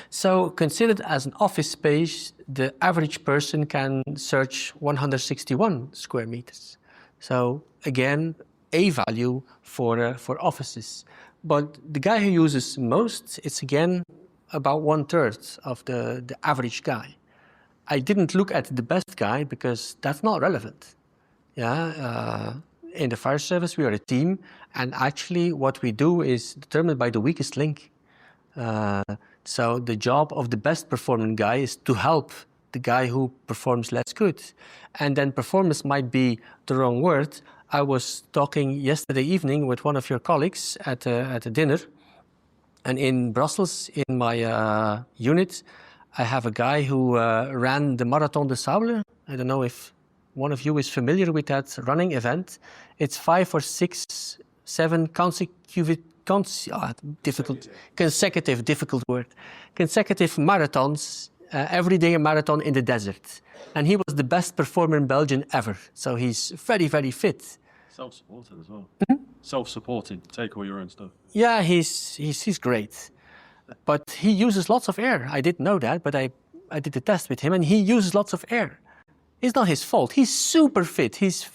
So considered as an office space, the average person can search 161 square meters. So again, a value for offices. But the guy who uses most, it's again about 1/3 of the average guy. I didn't look at the best guy because that's not relevant. Yeah, in the fire service we are a team, and actually what we do is determined by the weakest link. So the job of the best performing guy is to help the guy who performs less good. And then performance might be the wrong word. I was talking yesterday evening with one of your colleagues at a dinner. And in Brussels, in my unit, I have a guy who ran the Marathon des Sables. I don't know if one of you is familiar with that running event. It's 5 or 6, 7 consecutive marathons, every day a marathon in the desert. And he was the best performer in Belgium ever. So he's very, very fit. Self-supported as well. Self-supported, take all your own stuff. Yeah, he's great. But he uses lots of air. I didn't know that, but I did a test with him and he uses lots of air. It's not his fault. He's super fit. He's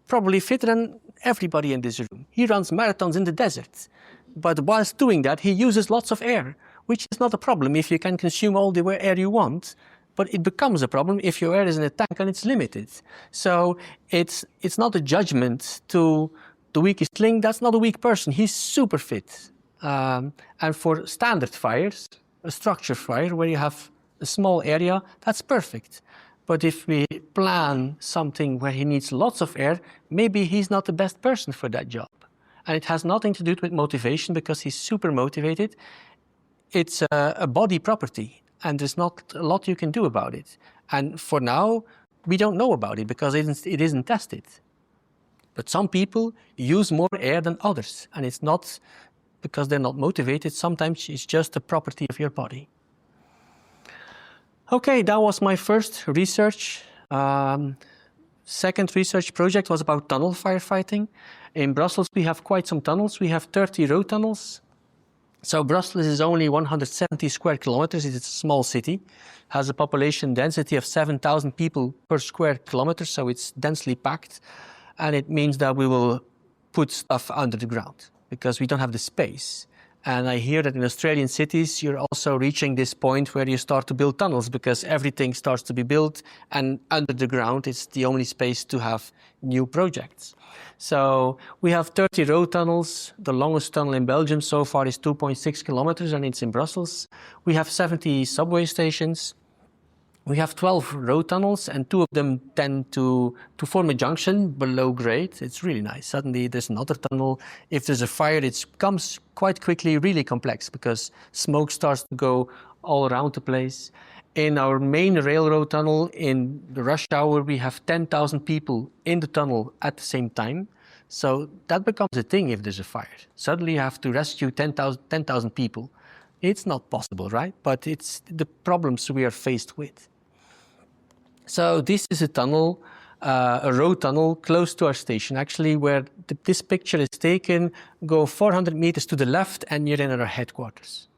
probably fitter than everybody in this room. He runs marathons in the desert. But whilst doing that, he uses lots of air, which is not a problem if you can consume all the air you want. But it becomes a problem if your air is in a tank and it's limited. So it's not a judgment to the weakest link. That's not a weak person. He's super fit. And for standard fires, a structure fire where you have a small area, that's perfect. But if we plan something where he needs lots of air, maybe he's not the best person for that job. And it has nothing to do with motivation because he's super motivated. It's a body property and there's not a lot you can do about it. And for now, we don't know about it because it isn't tested. But some people use more air than others, and it's not because they're not motivated. Sometimes it's just a property of your body. Okay, that was my first research. Second research project was about tunnel firefighting. In Brussels, we have quite some tunnels. We have 30 road tunnels. So Brussels is only 170 square kilometers. It's a small city, has a population density of 7,000 people per square kilometer, so it's densely packed. And it means that we will put stuff under the ground because we don't have the space. And I hear that in Australian cities, you're also reaching this point where you start to build tunnels because everything starts to be built and under the ground, it's the only space to have new projects. So we have 30 road tunnels. The longest tunnel in Belgium so far is 2.6 kilometers and it's in Brussels. We have 70 subway stations. We have 12 road tunnels, and 2 of them tend to form a junction below grade. It's really nice. Suddenly there's another tunnel. If there's a fire, it becomes quite quickly really complex because smoke starts to go all around the place. In our main railroad tunnel, in the rush hour, we have 10,000 people in the tunnel at the same time. So that becomes a thing if there's a fire. Suddenly you have to rescue 10,000 people. It's not possible, right? But it's the problems we are faced with. So this is a tunnel, a road tunnel close to our station, actually, where this picture is taken. Go 400 meters to the left and you're in our headquarters.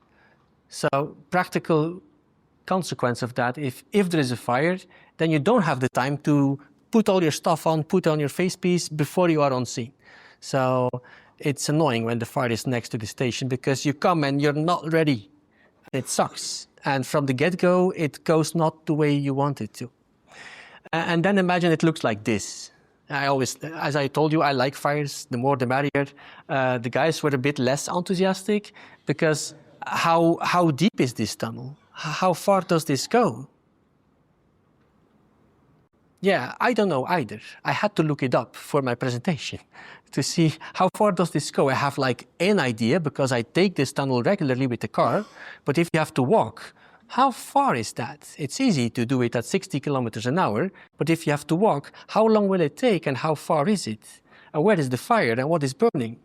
So practical consequence of that, if there is a fire, then you don't have the time to put all your stuff on, put on your face piece before you are on scene. So it's annoying when the fire is next to the station because you come and you're not ready. It sucks. And from the get-go, it goes not the way you want it to. And then imagine it looks like this. As I told you, I like fires, the more the merrier. The guys were a bit less enthusiastic because how deep is this tunnel? How far does this go? Yeah, I don't know either. I had to look it up for my presentation to see how far does this go. I have like an idea because I take this tunnel regularly with the car, but if you have to walk, how far is that? It's easy to do it at 60 kilometers an hour, but if you have to walk, how long will it take and how far is it? And where is the fire and what is burning?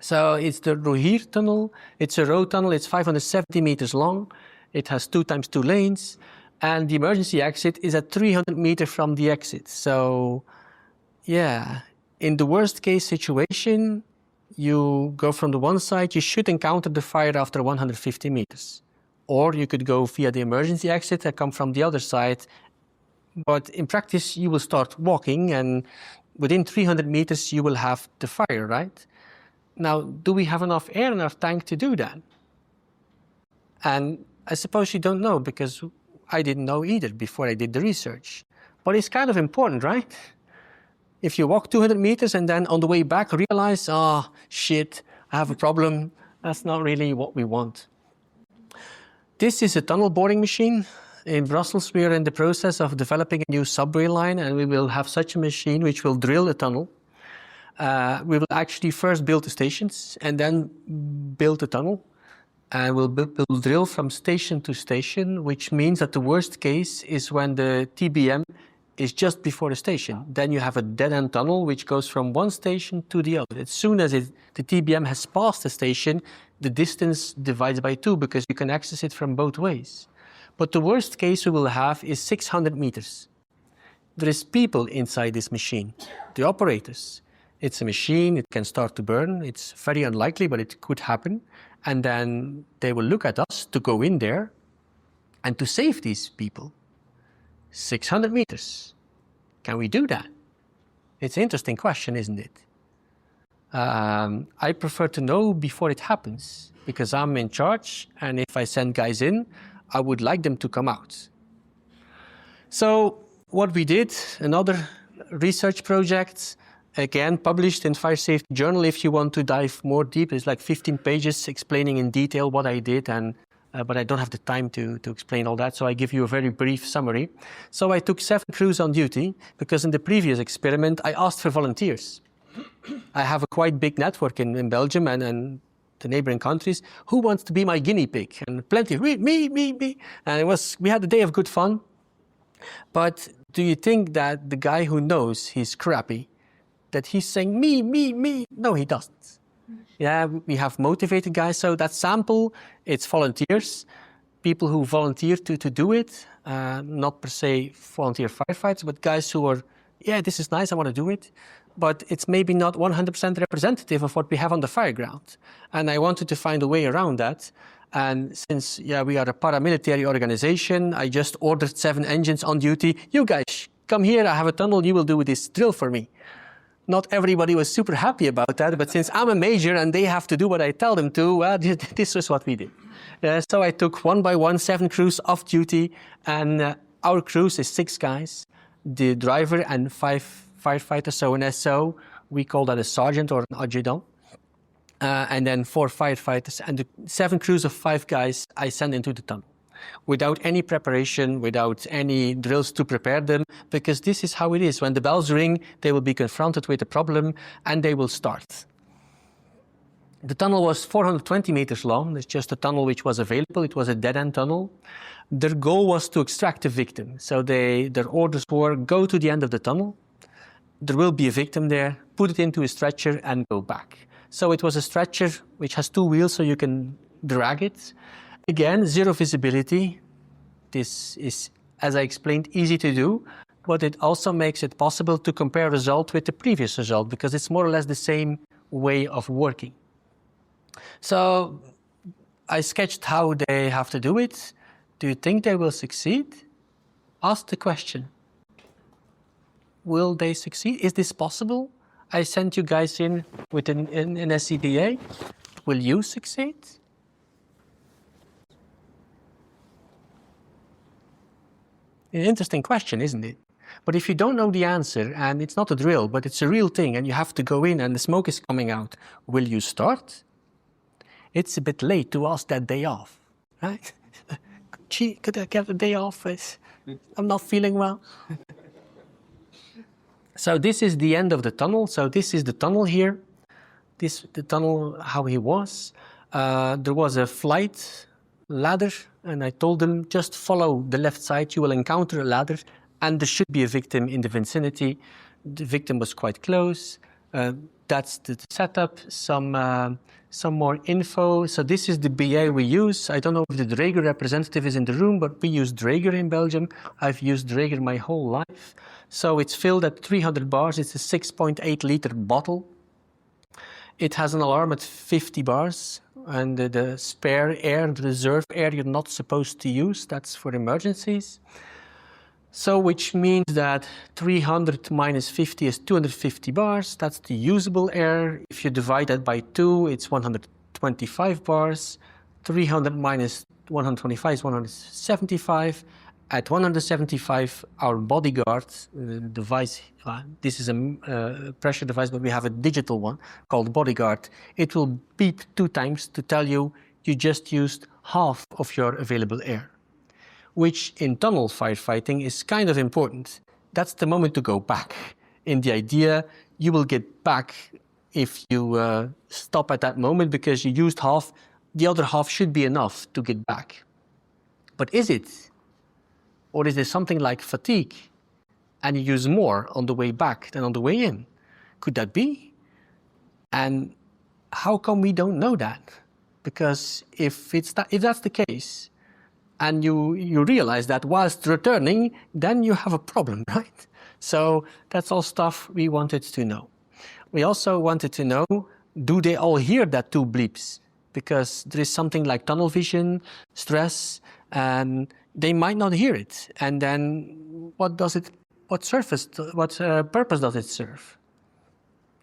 So it's the Rohir tunnel. It's a road tunnel. It's 570 meters long. It has 2 times 2 lanes. And the emergency exit is at 300 meters from the exit. So, yeah, in the worst case situation, you go from the one side, you should encounter the fire after 150 meters. Or you could go via the emergency exit and come from the other side. But in practice, you will start walking, and within 300 meters, you will have the fire, right? Now, do we have enough air in our tank to do that? And I suppose you don't know, because I didn't know either before I did the research. But it's kind of important, right? If you walk 200 meters and then on the way back realize, oh, shit, I have a problem, that's not really what we want. This is a tunnel boring machine. In Brussels, we are in the process of developing a new subway line, and we will have such a machine which will drill a tunnel. We will actually first build the stations and then build the tunnel. And we'll drill from station to station, which means that the worst case is when the TBM is just before the station. Then you have a dead-end tunnel which goes from one station to the other. As soon as the TBM has passed the station, the distance divides by 2 because you can access it from both ways. But the worst case we will have is 600 meters. There is people inside this machine, the operators. It's a machine, it can start to burn. It's very unlikely, but it could happen. And then they will look at us to go in there and to save these people. 600 meters. Can we do that? It's an interesting question, isn't it? I prefer to know before it happens because I'm in charge, and if I send guys in, I would like them to come out. So what we did, another research project, again published in Fire Safety Journal. If you want to dive more deep, it's like 15 pages explaining in detail what I did, but I don't have the time to explain all that, so I give you a very brief summary. So I took 7 crews on duty because in the previous experiment I asked for volunteers. I have a quite big network in Belgium and the neighboring countries. Who wants to be my guinea pig? And plenty, me. And we had a day of good fun. But do you think that the guy who knows he's crappy, that he's saying me? No, he doesn't. Yeah, we have motivated guys. So that sample, it's volunteers, people who volunteer to do it, not per se volunteer firefighters, but guys who are, yeah, this is nice, I want to do it. But it's maybe not 100% representative of what we have on the fireground. And I wanted to find a way around that. And since, we are a paramilitary organization, I just ordered 7 engines on duty. You guys, come here, I have a tunnel, you will do this drill for me. Not everybody was super happy about that, but since I'm a major and they have to do what I tell them to, well, this is what we did. So I took 1 by 1, 7 crews off duty, and our crews is 6 guys, the driver and 5 firefighters, so an SO, we call that a sergeant or an adjutant, and then 4 firefighters, and the 7 crews of 5 guys I send into the tunnel. without any preparation, without any drills to prepare them, because this is how it is. When the bells ring, they will be confronted with a problem and they will start. The tunnel was 420 meters long. It's just a tunnel which was available. It was a dead-end tunnel. Their goal was to extract a victim. So their orders were, go to the end of the tunnel. There will be a victim there, put it into a stretcher and go back. So it was a stretcher which has 2 wheels so you can drag it. Again, zero visibility. This is, as I explained, easy to do, but it also makes it possible to compare result with the previous result because it's more or less the same way of working. So I sketched how they have to do it. Do you think they will succeed? Ask the question. Will they succeed? Is this possible? I sent you guys in with an SCBA. Will you succeed? An interesting question, isn't it? But if you don't know the answer, and it's not a drill, but it's a real thing, and you have to go in and the smoke is coming out, will you start? It's a bit late to ask that day off, right? Gee, could I get a day off? I'm not feeling well. So this is the end of the tunnel. So this is the tunnel here. The tunnel, how he was. There was a flight ladder, and I told them, just follow the left side. You will encounter a ladder, and there should be a victim in the vicinity. The victim was quite close. That's the setup. Some more info. So this is the BA we use. I don't know if the Draeger representative is in the room, but we use Draeger in Belgium. I've used Draeger my whole life. So it's filled at 300 bars. It's a 6.8 liter bottle. It has an alarm at 50 bars. And the spare air, the reserve air, you're not supposed to use. That's for emergencies. So which means that 300 minus 50 is 250 bars. That's the usable air. If you divide that by 2, it's 125 bars. 300 minus 125 is 175. At 175, our bodyguard device, this is a pressure device, but we have a digital one called bodyguard. It will beep 2 times to tell you you just used half of your available air, which in tunnel firefighting is kind of important. That's the moment to go back. In the idea, you will get back if you stop at that moment because you used half. The other half should be enough to get back. But is it? Or is there something like fatigue and you use more on the way back than on the way in? Could that be? And how come we don't know that? Because if that's the case, and you realize that whilst returning, then you have a problem, right? So that's all stuff we wanted to know. We also wanted to know, do they all hear that 2 bleeps? Because there is something like tunnel vision, stress, and they might not hear it. And then what purpose does it serve?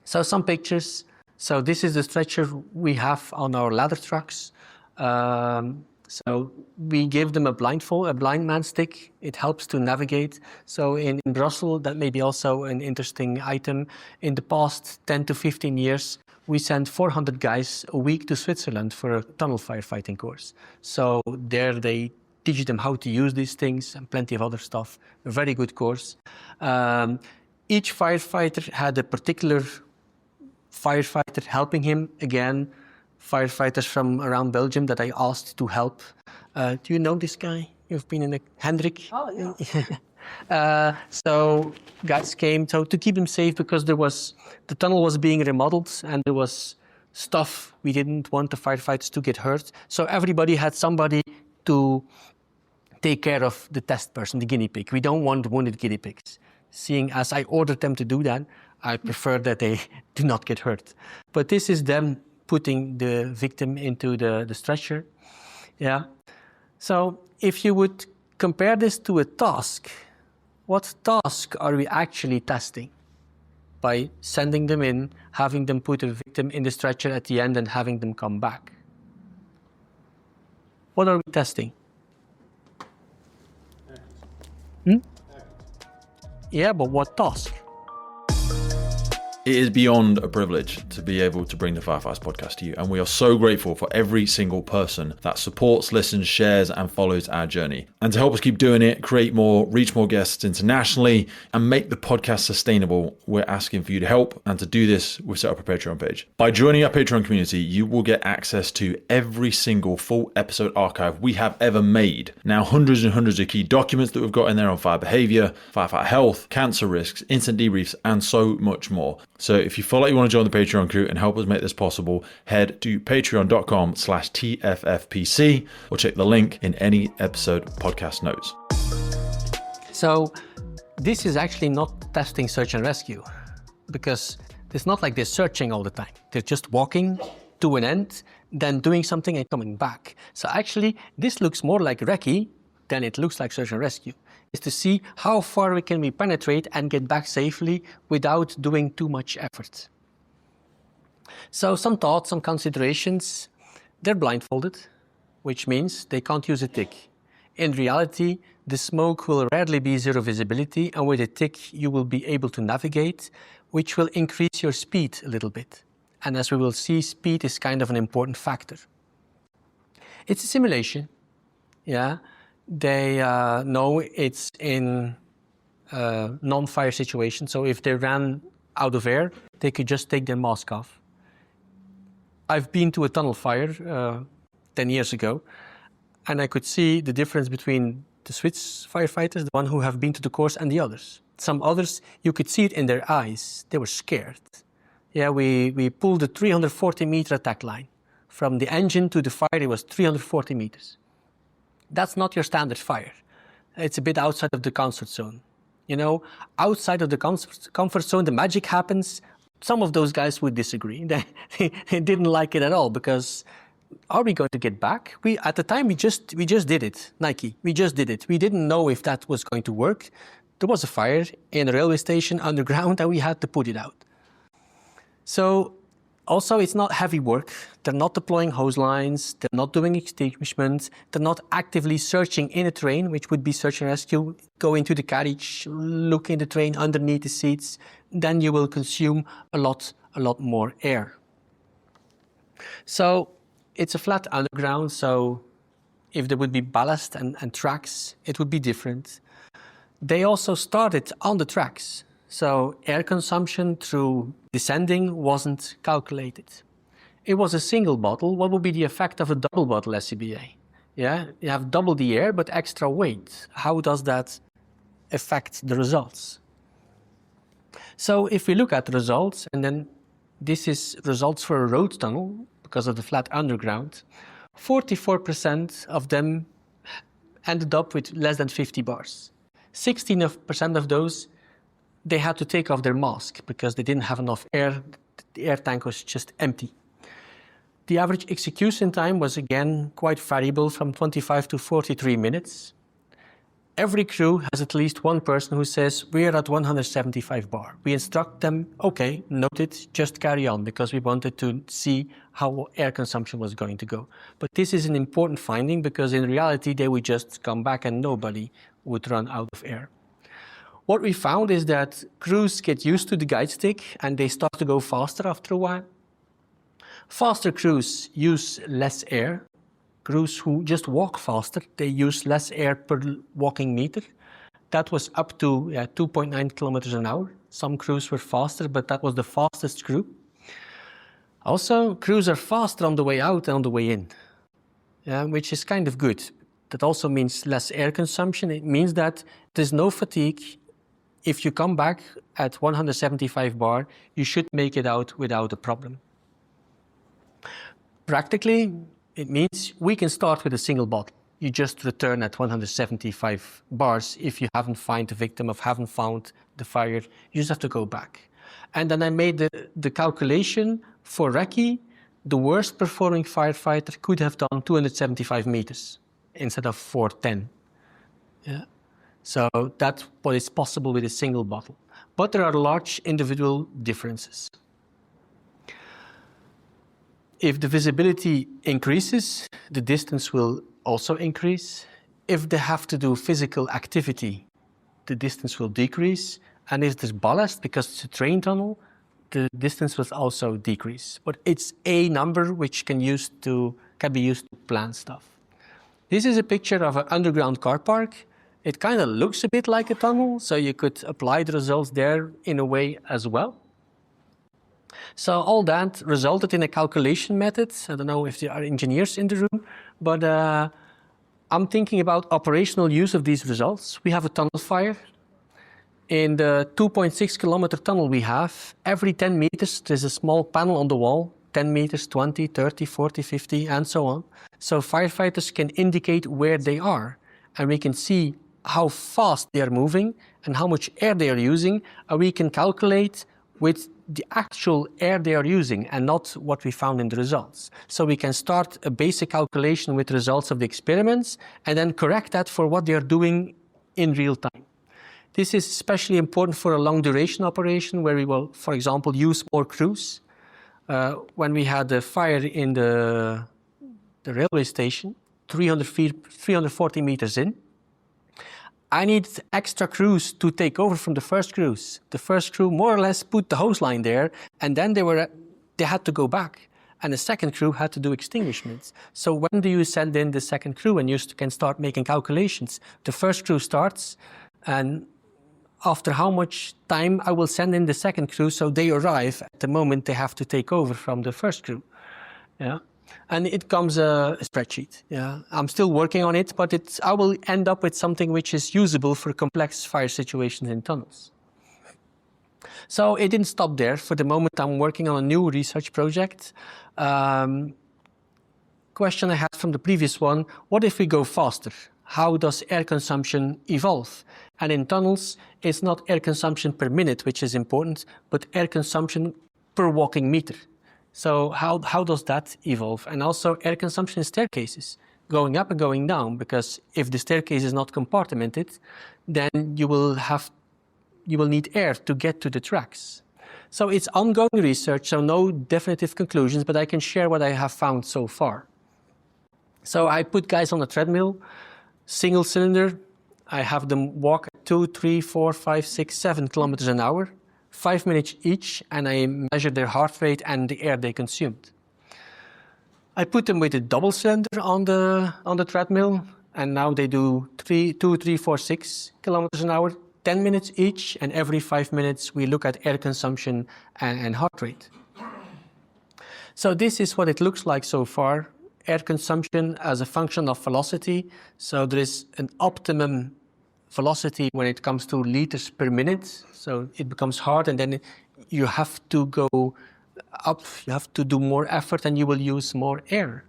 So some pictures. So this is the stretcher we have on our ladder trucks. So we give them a blindfold, a blind man stick. It helps to navigate. So in Brussels, that may be also an interesting item. In the past 10 to 15 years, we sent 400 guys a week to Switzerland for a tunnel firefighting course. So there they teach them how to use these things and plenty of other stuff. A very good course. Each firefighter had a particular firefighter helping him. Again, firefighters from around Belgium that I asked to help. Do you know this guy? You've been in a Hendrik? Oh, yeah. So guys came to keep him safe because the tunnel was being remodeled and there was stuff we didn't want the firefighters to get hurt. So everybody had somebody to take care of the test person, the guinea pig. We don't want wounded guinea pigs. Seeing as I ordered them to do that, I prefer that they do not get hurt. But this is them putting the victim into the stretcher. Yeah. So if you would compare this to a task, what task are we actually testing? By sending them in, having them put a victim in the stretcher at the end and having them come back. What are we testing? Yeah, but what task? It is beyond a privilege to be able to bring the Firefights podcast to you, and we are so grateful for every single person that supports, listens, shares, and follows our journey. And to help us keep doing it, create more, reach more guests internationally, and make the podcast sustainable, we're asking for you to help. And to do this, we've set up a Patreon page. By joining our Patreon community, you will get access to every single full episode archive we have ever made. Now, hundreds and hundreds of key documents that we've got in there on fire behavior, firefighter health, cancer risks, incident debriefs, and so much more. So if you feel like you want to join the Patreon crew and help us make this possible, head to patreon.com/TFFPC or check the link in any episode podcast notes. So this is actually not testing search and rescue, because it's not like they're searching all the time. They're just walking to an end, then doing something and coming back. So actually, this looks more like recce than it looks like search and rescue. Is to see how far we can penetrate and get back safely without doing too much effort. So some thoughts, some considerations. They're blindfolded, which means they can't use a tick. In reality, the smoke will rarely be zero visibility, and with a tick you will be able to navigate, which will increase your speed a little bit. And as we will see, speed is kind of an important factor. It's a simulation, yeah. They know it's in a non-fire situation, so if they ran out of air, they could just take their mask off. I've been to a tunnel fire 10 years ago, and I could see the difference between the Swiss firefighters, the one who have been to the course, and the others. Some others, you could see it in their eyes. They were scared. Yeah, we pulled a 340-meter attack line. From the engine to the fire, it was 340 meters. That's not your standard fire. It's a bit outside of the comfort zone. You know, outside of the comfort zone, the magic happens. Some of those guys would disagree. They didn't like it at all, because are we going to get back? At the time, we just did it, Nike. We just did it. We didn't know if that was going to work. There was a fire in a railway station underground, and we had to put it out. So also, it's not heavy work. They're not deploying hose lines. They're not doing extinguishment. They're not actively searching in a train, which would be search and rescue. Go into the carriage, look in the train underneath the seats. Then you will consume a lot more air. So it's a flat underground. So if there would be ballast and tracks, it would be different. They also started on the tracks. So air consumption through descending wasn't calculated. It was a single bottle. What would be the effect of a double bottle SCBA? Yeah, you have double the air, but extra weight. How does that affect the results? So if we look at the results, and then this is results for a road tunnel because of the flat underground, 44% of them ended up with less than 50 bars. 16% of those, they had to take off their mask because they didn't have enough air. The air tank was just empty. The average execution time was again quite variable, from 25 to 43 minutes. Every crew has at least one person who says, we're at 175 bar. We instruct them, okay, noted, just carry on, because we wanted to see how air consumption was going to go. But this is an important finding, because in reality, they would just come back and nobody would run out of air. What we found is that crews get used to the guide stick and they start to go faster after a while. Faster crews use less air. Crews who just walk faster, they use less air per walking meter. That was up to 2.9 kilometers an hour. Some crews were faster, but that was the fastest crew. Also, crews are faster on the way out and on the way in, which is kind of good. That also means less air consumption. It means that there's no fatigue. If you come back at 175 bar, you should make it out without a problem. Practically, it means we can start with a single bottle. You just return at 175 bars if you haven't found the victim or haven't found the fire. You just have to go back. And then I made the calculation for recce. The worst performing firefighter could have done 275 meters instead of 410. Yeah. So that's what is possible with a single bottle. But there are large individual differences. If the visibility increases, the distance will also increase. If they have to do physical activity, the distance will decrease. And if there's ballast, because it's a train tunnel, the distance will also decrease. But it's a number which can be used to plan stuff. This is a picture of an underground car park. It kind of looks a bit like a tunnel, so you could apply the results there in a way as well. So all that resulted in a calculation method. I don't know if there are engineers in the room, but I'm thinking about operational use of these results. We have a tunnel fire. In the 2.6 kilometer tunnel we have, every 10 meters there's a small panel on the wall, 10 meters, 20, 30, 40, 50, and so on. So firefighters can indicate where they are, and we can see how fast they are moving and how much air they are using, and we can calculate with the actual air they are using and not what we found in the results. So we can start a basic calculation with results of the experiments and then correct that for what they are doing in real time. This is especially important for a long duration operation where we will, for example, use more crews. When we had a fire in the railway station, 340 meters in, I needed extra crews to take over from the first crews. The first crew more or less put the hose line there, and then they had to go back. And the second crew had to do extinguishments. So when do you send in the second crew and you can start making calculations? The first crew starts, and after how much time I will send in the second crew so they arrive at the moment they have to take over from the first crew. Yeah. And it comes a spreadsheet. Yeah, I'm still working on it, but I will end up with something which is usable for complex fire situations in tunnels. So it didn't stop there. For the moment, I'm working on a new research project. Question I had from the previous one, what if we go faster? How does air consumption evolve? And in tunnels, it's not air consumption per minute, which is important, but air consumption per walking meter. So how does that evolve? And also air consumption in staircases, going up and going down, because if the staircase is not compartmented, then you will need air to get to the tracks. So it's ongoing research, so no definitive conclusions, but I can share what I have found so far. So I put guys on a treadmill, single cylinder. I have them walk 2, 3, 4, 5, 6, 7 kilometers an hour. 5 minutes each, and I measured their heart rate and the air they consumed. I put them with a double cylinder on the treadmill, and now they do 2, 3, 4, 6 kilometers an hour, 10 minutes each, and every 5 minutes we look at air consumption and heart rate. So this is what it looks like so far. Air consumption as a function of velocity. So there is an optimum velocity when it comes to liters per minute. So it becomes hard, and then you have to go up, you have to do more effort, and you will use more air.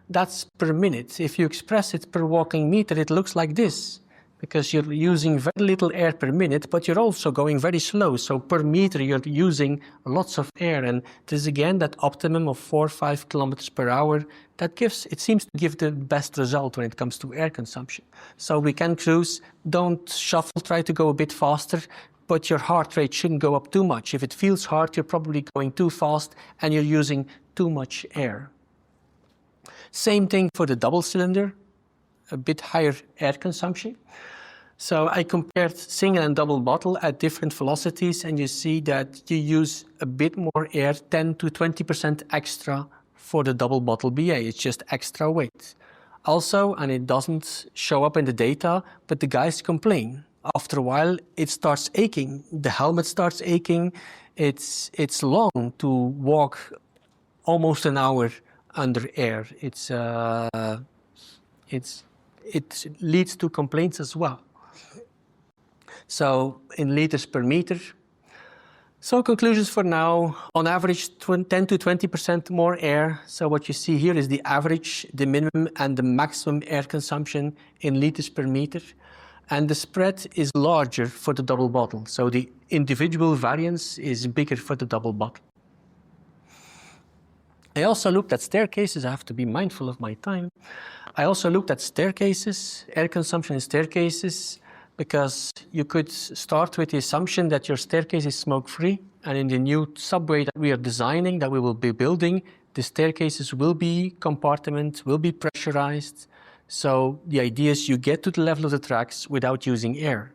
That's per minute. If you express it per walking meter, it looks like this, because you're using very little air per minute, but you're also going very slow. So per meter, you're using lots of air. And there's again that optimum of 4 or 5 kilometers per hour. It seems to give the best result when it comes to air consumption. So we can cruise, don't shuffle, try to go a bit faster, but your heart rate shouldn't go up too much. If it feels hard, you're probably going too fast and you're using too much air. Same thing for the double cylinder, a bit higher air consumption. So I compared single and double bottle at different velocities, and you see that you use a bit more air, 10 to 20% extra for the double bottle BA. It's just extra weight. Also, and it doesn't show up in the data, but the guys complain. After a while, it starts aching. The helmet starts aching. It's long to walk almost an hour under air. It leads to complaints as well. So in liters per meter. So conclusions for now, on average 10 to 20% more air. So what you see here is the average, the minimum and the maximum air consumption in liters per meter. And the spread is larger for the double bottle. So the individual variance is bigger for the double bottle. I also looked at staircases. I have to be mindful of my time. I also looked at staircases, air consumption in staircases, because you could start with the assumption that your staircase is smoke-free, and in the new subway that we are designing, that we will be building, the staircases will be compartmented, will be pressurized. So the idea is you get to the level of the tracks without using air.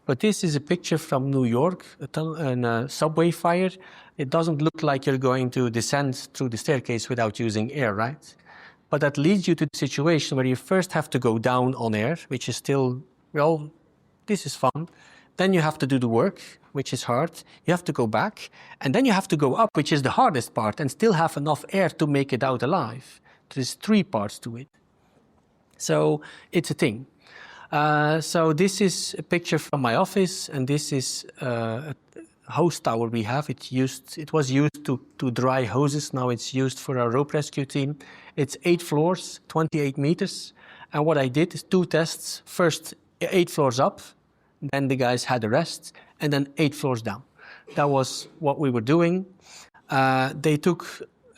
But this is a picture from New York, a subway fire, It doesn't look like you're going to descend through the staircase without using air, right? But that leads you to the situation where you first have to go down on air, which is still, well, this is fun. Then you have to do the work, which is hard. You have to go back, and then you have to go up, which is the hardest part, and still have enough air to make it out alive. There's 3 parts to it. So it's a thing. So this is a picture from my office, and this is a hose tower we have. It was used to dry hoses. Now it's used for our rope rescue team. It's 8 floors, 28 meters. And what I did is 2 tests. First, 8 floors up. Then the guys had a rest. And then 8 floors down. That was what we were doing. They took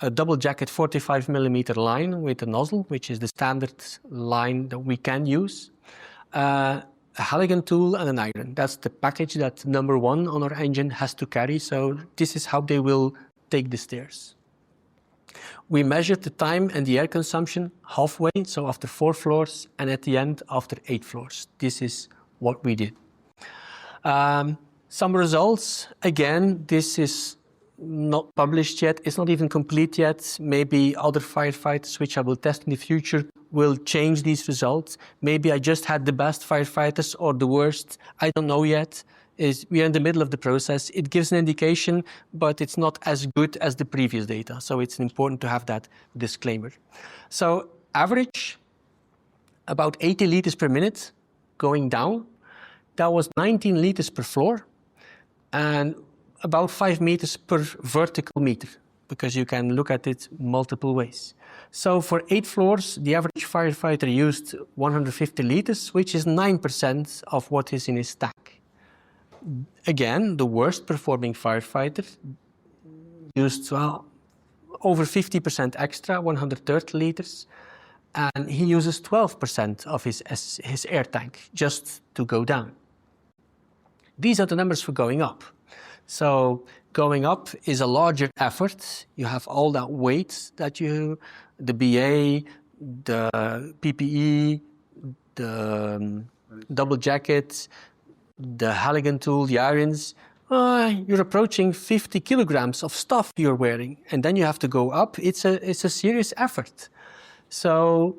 a double jacket 45 millimeter line with a nozzle, which is the standard line that we can use. A Halligan tool and an iron. That's the package that number 1 on our engine has to carry. So this is how they will take the stairs. We measured the time and the air consumption halfway, so after 4 floors, and at the end after 8 floors. This is what we did. Some results. Again, this is not published yet. It's not even complete yet. Maybe other firefighters, which I will test in the future, will change these results. Maybe I just had the best firefighters or the worst. I don't know yet. We are in the middle of the process. It gives an indication, but it's not as good as the previous data. So it's important to have that disclaimer. So average, about 80 liters per minute going down. That was 19 liters per floor and about 5 meters per vertical meter, because you can look at it multiple ways. So for 8 floors, the average firefighter used 150 liters, which is 9% of what is in his tank. Again, the worst performing firefighter used over 50% extra, 130 liters, and he uses 12% of his air tank just to go down. These are the numbers for going up. So going up is a larger effort. You have all that weight that the BA, the PPE, the double jacket, the Halligan tool, the irons. You're approaching 50 kilograms of stuff you're wearing, and then you have to go up. It's a serious effort. So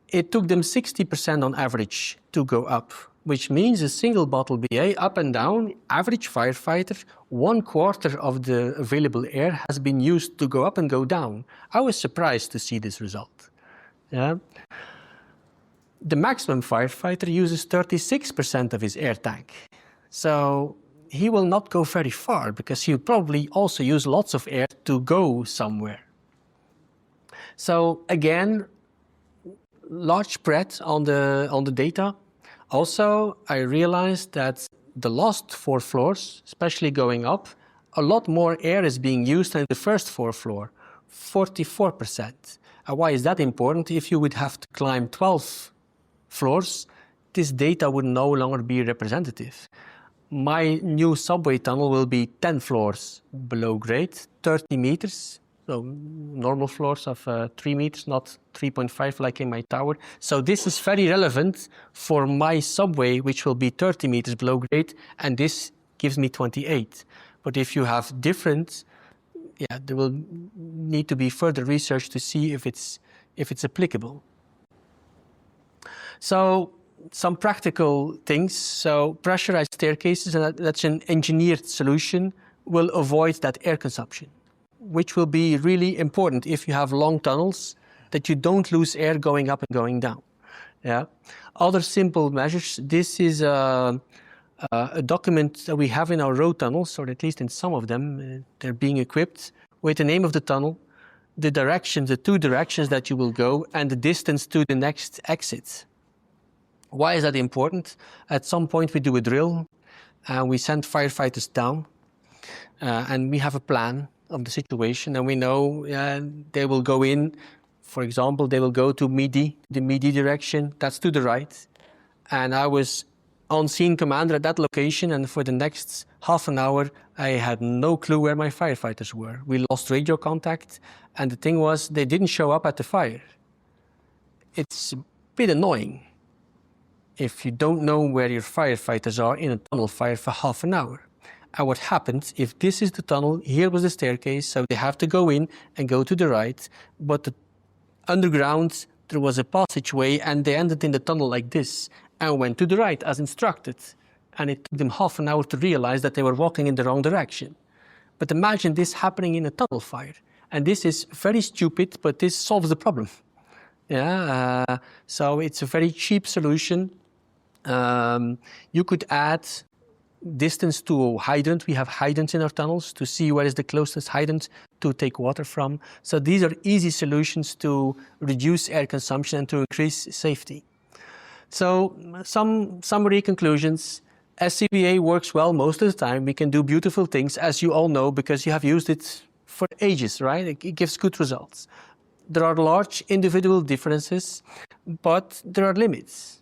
it took them 60% on average to go up, which means a single bottle BA up and down, average firefighter, 1/4 of the available air has been used to go up and go down. I was surprised to see this result. Yeah. The maximum firefighter uses 36% of his air tank. So he will not go very far because he'll probably also use lots of air to go somewhere. So again, large spread on the data. Also, I realized that the last 4 floors, especially going up, a lot more air is being used than the first 4 floors, 44%. And why is that important? If you would have to climb 12 floors, this data would no longer be representative. My new subway tunnel will be 10 floors below grade, 30 meters. So normal floors of 3 meters, not 3.5 like in my tower. So this is very relevant for my subway, which will be 30 meters below grade, and this gives me 28. But if you have different, there will need to be further research to see if it's applicable. So some practical things. So pressurized staircases, and that's an engineered solution, will avoid that air consumption, which will be really important if you have long tunnels, that you don't lose air going up and going down. Yeah. Other simple measures. This is a document that we have in our road tunnels, or at least in some of them. They're being equipped with the name of the tunnel, the directions, the 2 directions that you will go, and the distance to the next exit. Why is that important? At some point we do a drill, and we send firefighters down, and we have a plan of the situation, and we know they will go in. For example, they will go to Midi, the Midi direction. That's to the right. And I was on-scene commander at that location, and for the next half an hour, I had no clue where my firefighters were. We lost radio contact, and the thing was, they didn't show up at the fire. It's a bit annoying if you don't know where your firefighters are in a tunnel fire for half an hour. And what happens if this is the tunnel, here was the staircase, so they have to go in and go to the right, but the underground, there was a passageway and they ended in the tunnel like this and went to the right as instructed. And it took them half an hour to realize that they were walking in the wrong direction. But imagine this happening in a tunnel fire. And this is very stupid, but this solves the problem. Yeah, so it's a very cheap solution. You could add distance to a hydrant. We have hydrants in our tunnels to see where is the closest hydrant to take water from. So these are easy solutions to reduce air consumption and to increase safety. So some summary conclusions. SCBA works well most of the time. We can do beautiful things, as you all know, because you have used it for ages, right? It gives good results. There are large individual differences, but there are limits.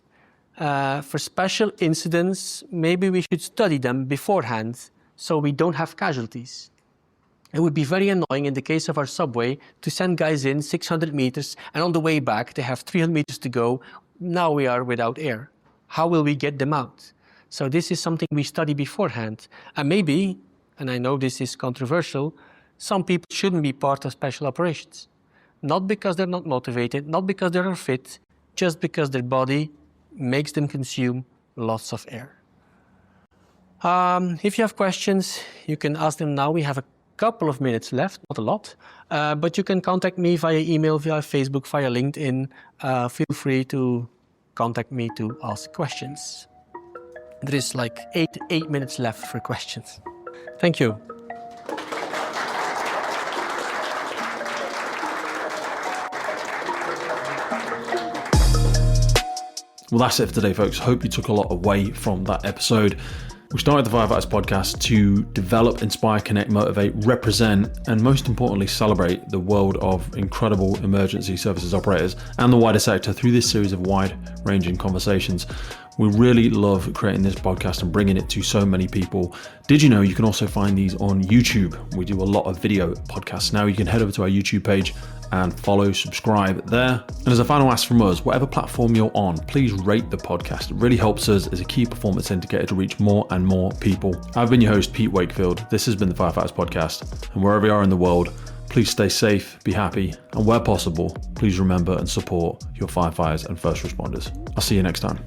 For special incidents, maybe we should study them beforehand so we don't have casualties. It would be very annoying in the case of our subway to send guys in 600 meters and on the way back they have 300 meters to go. Now we are without air. How will we get them out? So this is something we study beforehand. And maybe, and I know this is controversial, some people shouldn't be part of special operations. Not because they're not motivated, not because they're unfit, just because their body makes them consume lots of air. If you have questions, you can ask them now. We have a couple of minutes left, not a lot, but you can contact me via email, via Facebook, via LinkedIn. Feel free to contact me to ask questions. There is like eight minutes left for questions. Thank you. Well, that's it for today, folks. Hope you took a lot away from that episode. We started the Firefighters podcast to develop, inspire, connect, motivate, represent, and most importantly, celebrate the world of incredible emergency services operators and the wider sector through this series of wide-ranging conversations. We really love creating this podcast and bringing it to so many people. Did you know you can also find these on YouTube? We do a lot of video podcasts now. You can head over to our YouTube page and follow, subscribe there. And as a final ask from us, whatever platform you're on, please rate the podcast. It really helps us as a key performance indicator to reach more and more people. I've been your host, Pete Wakefield. This has been the Firefighters Podcast. And wherever you are in the world, please stay safe, be happy, and where possible, please remember and support your firefighters and first responders. I'll see you next time.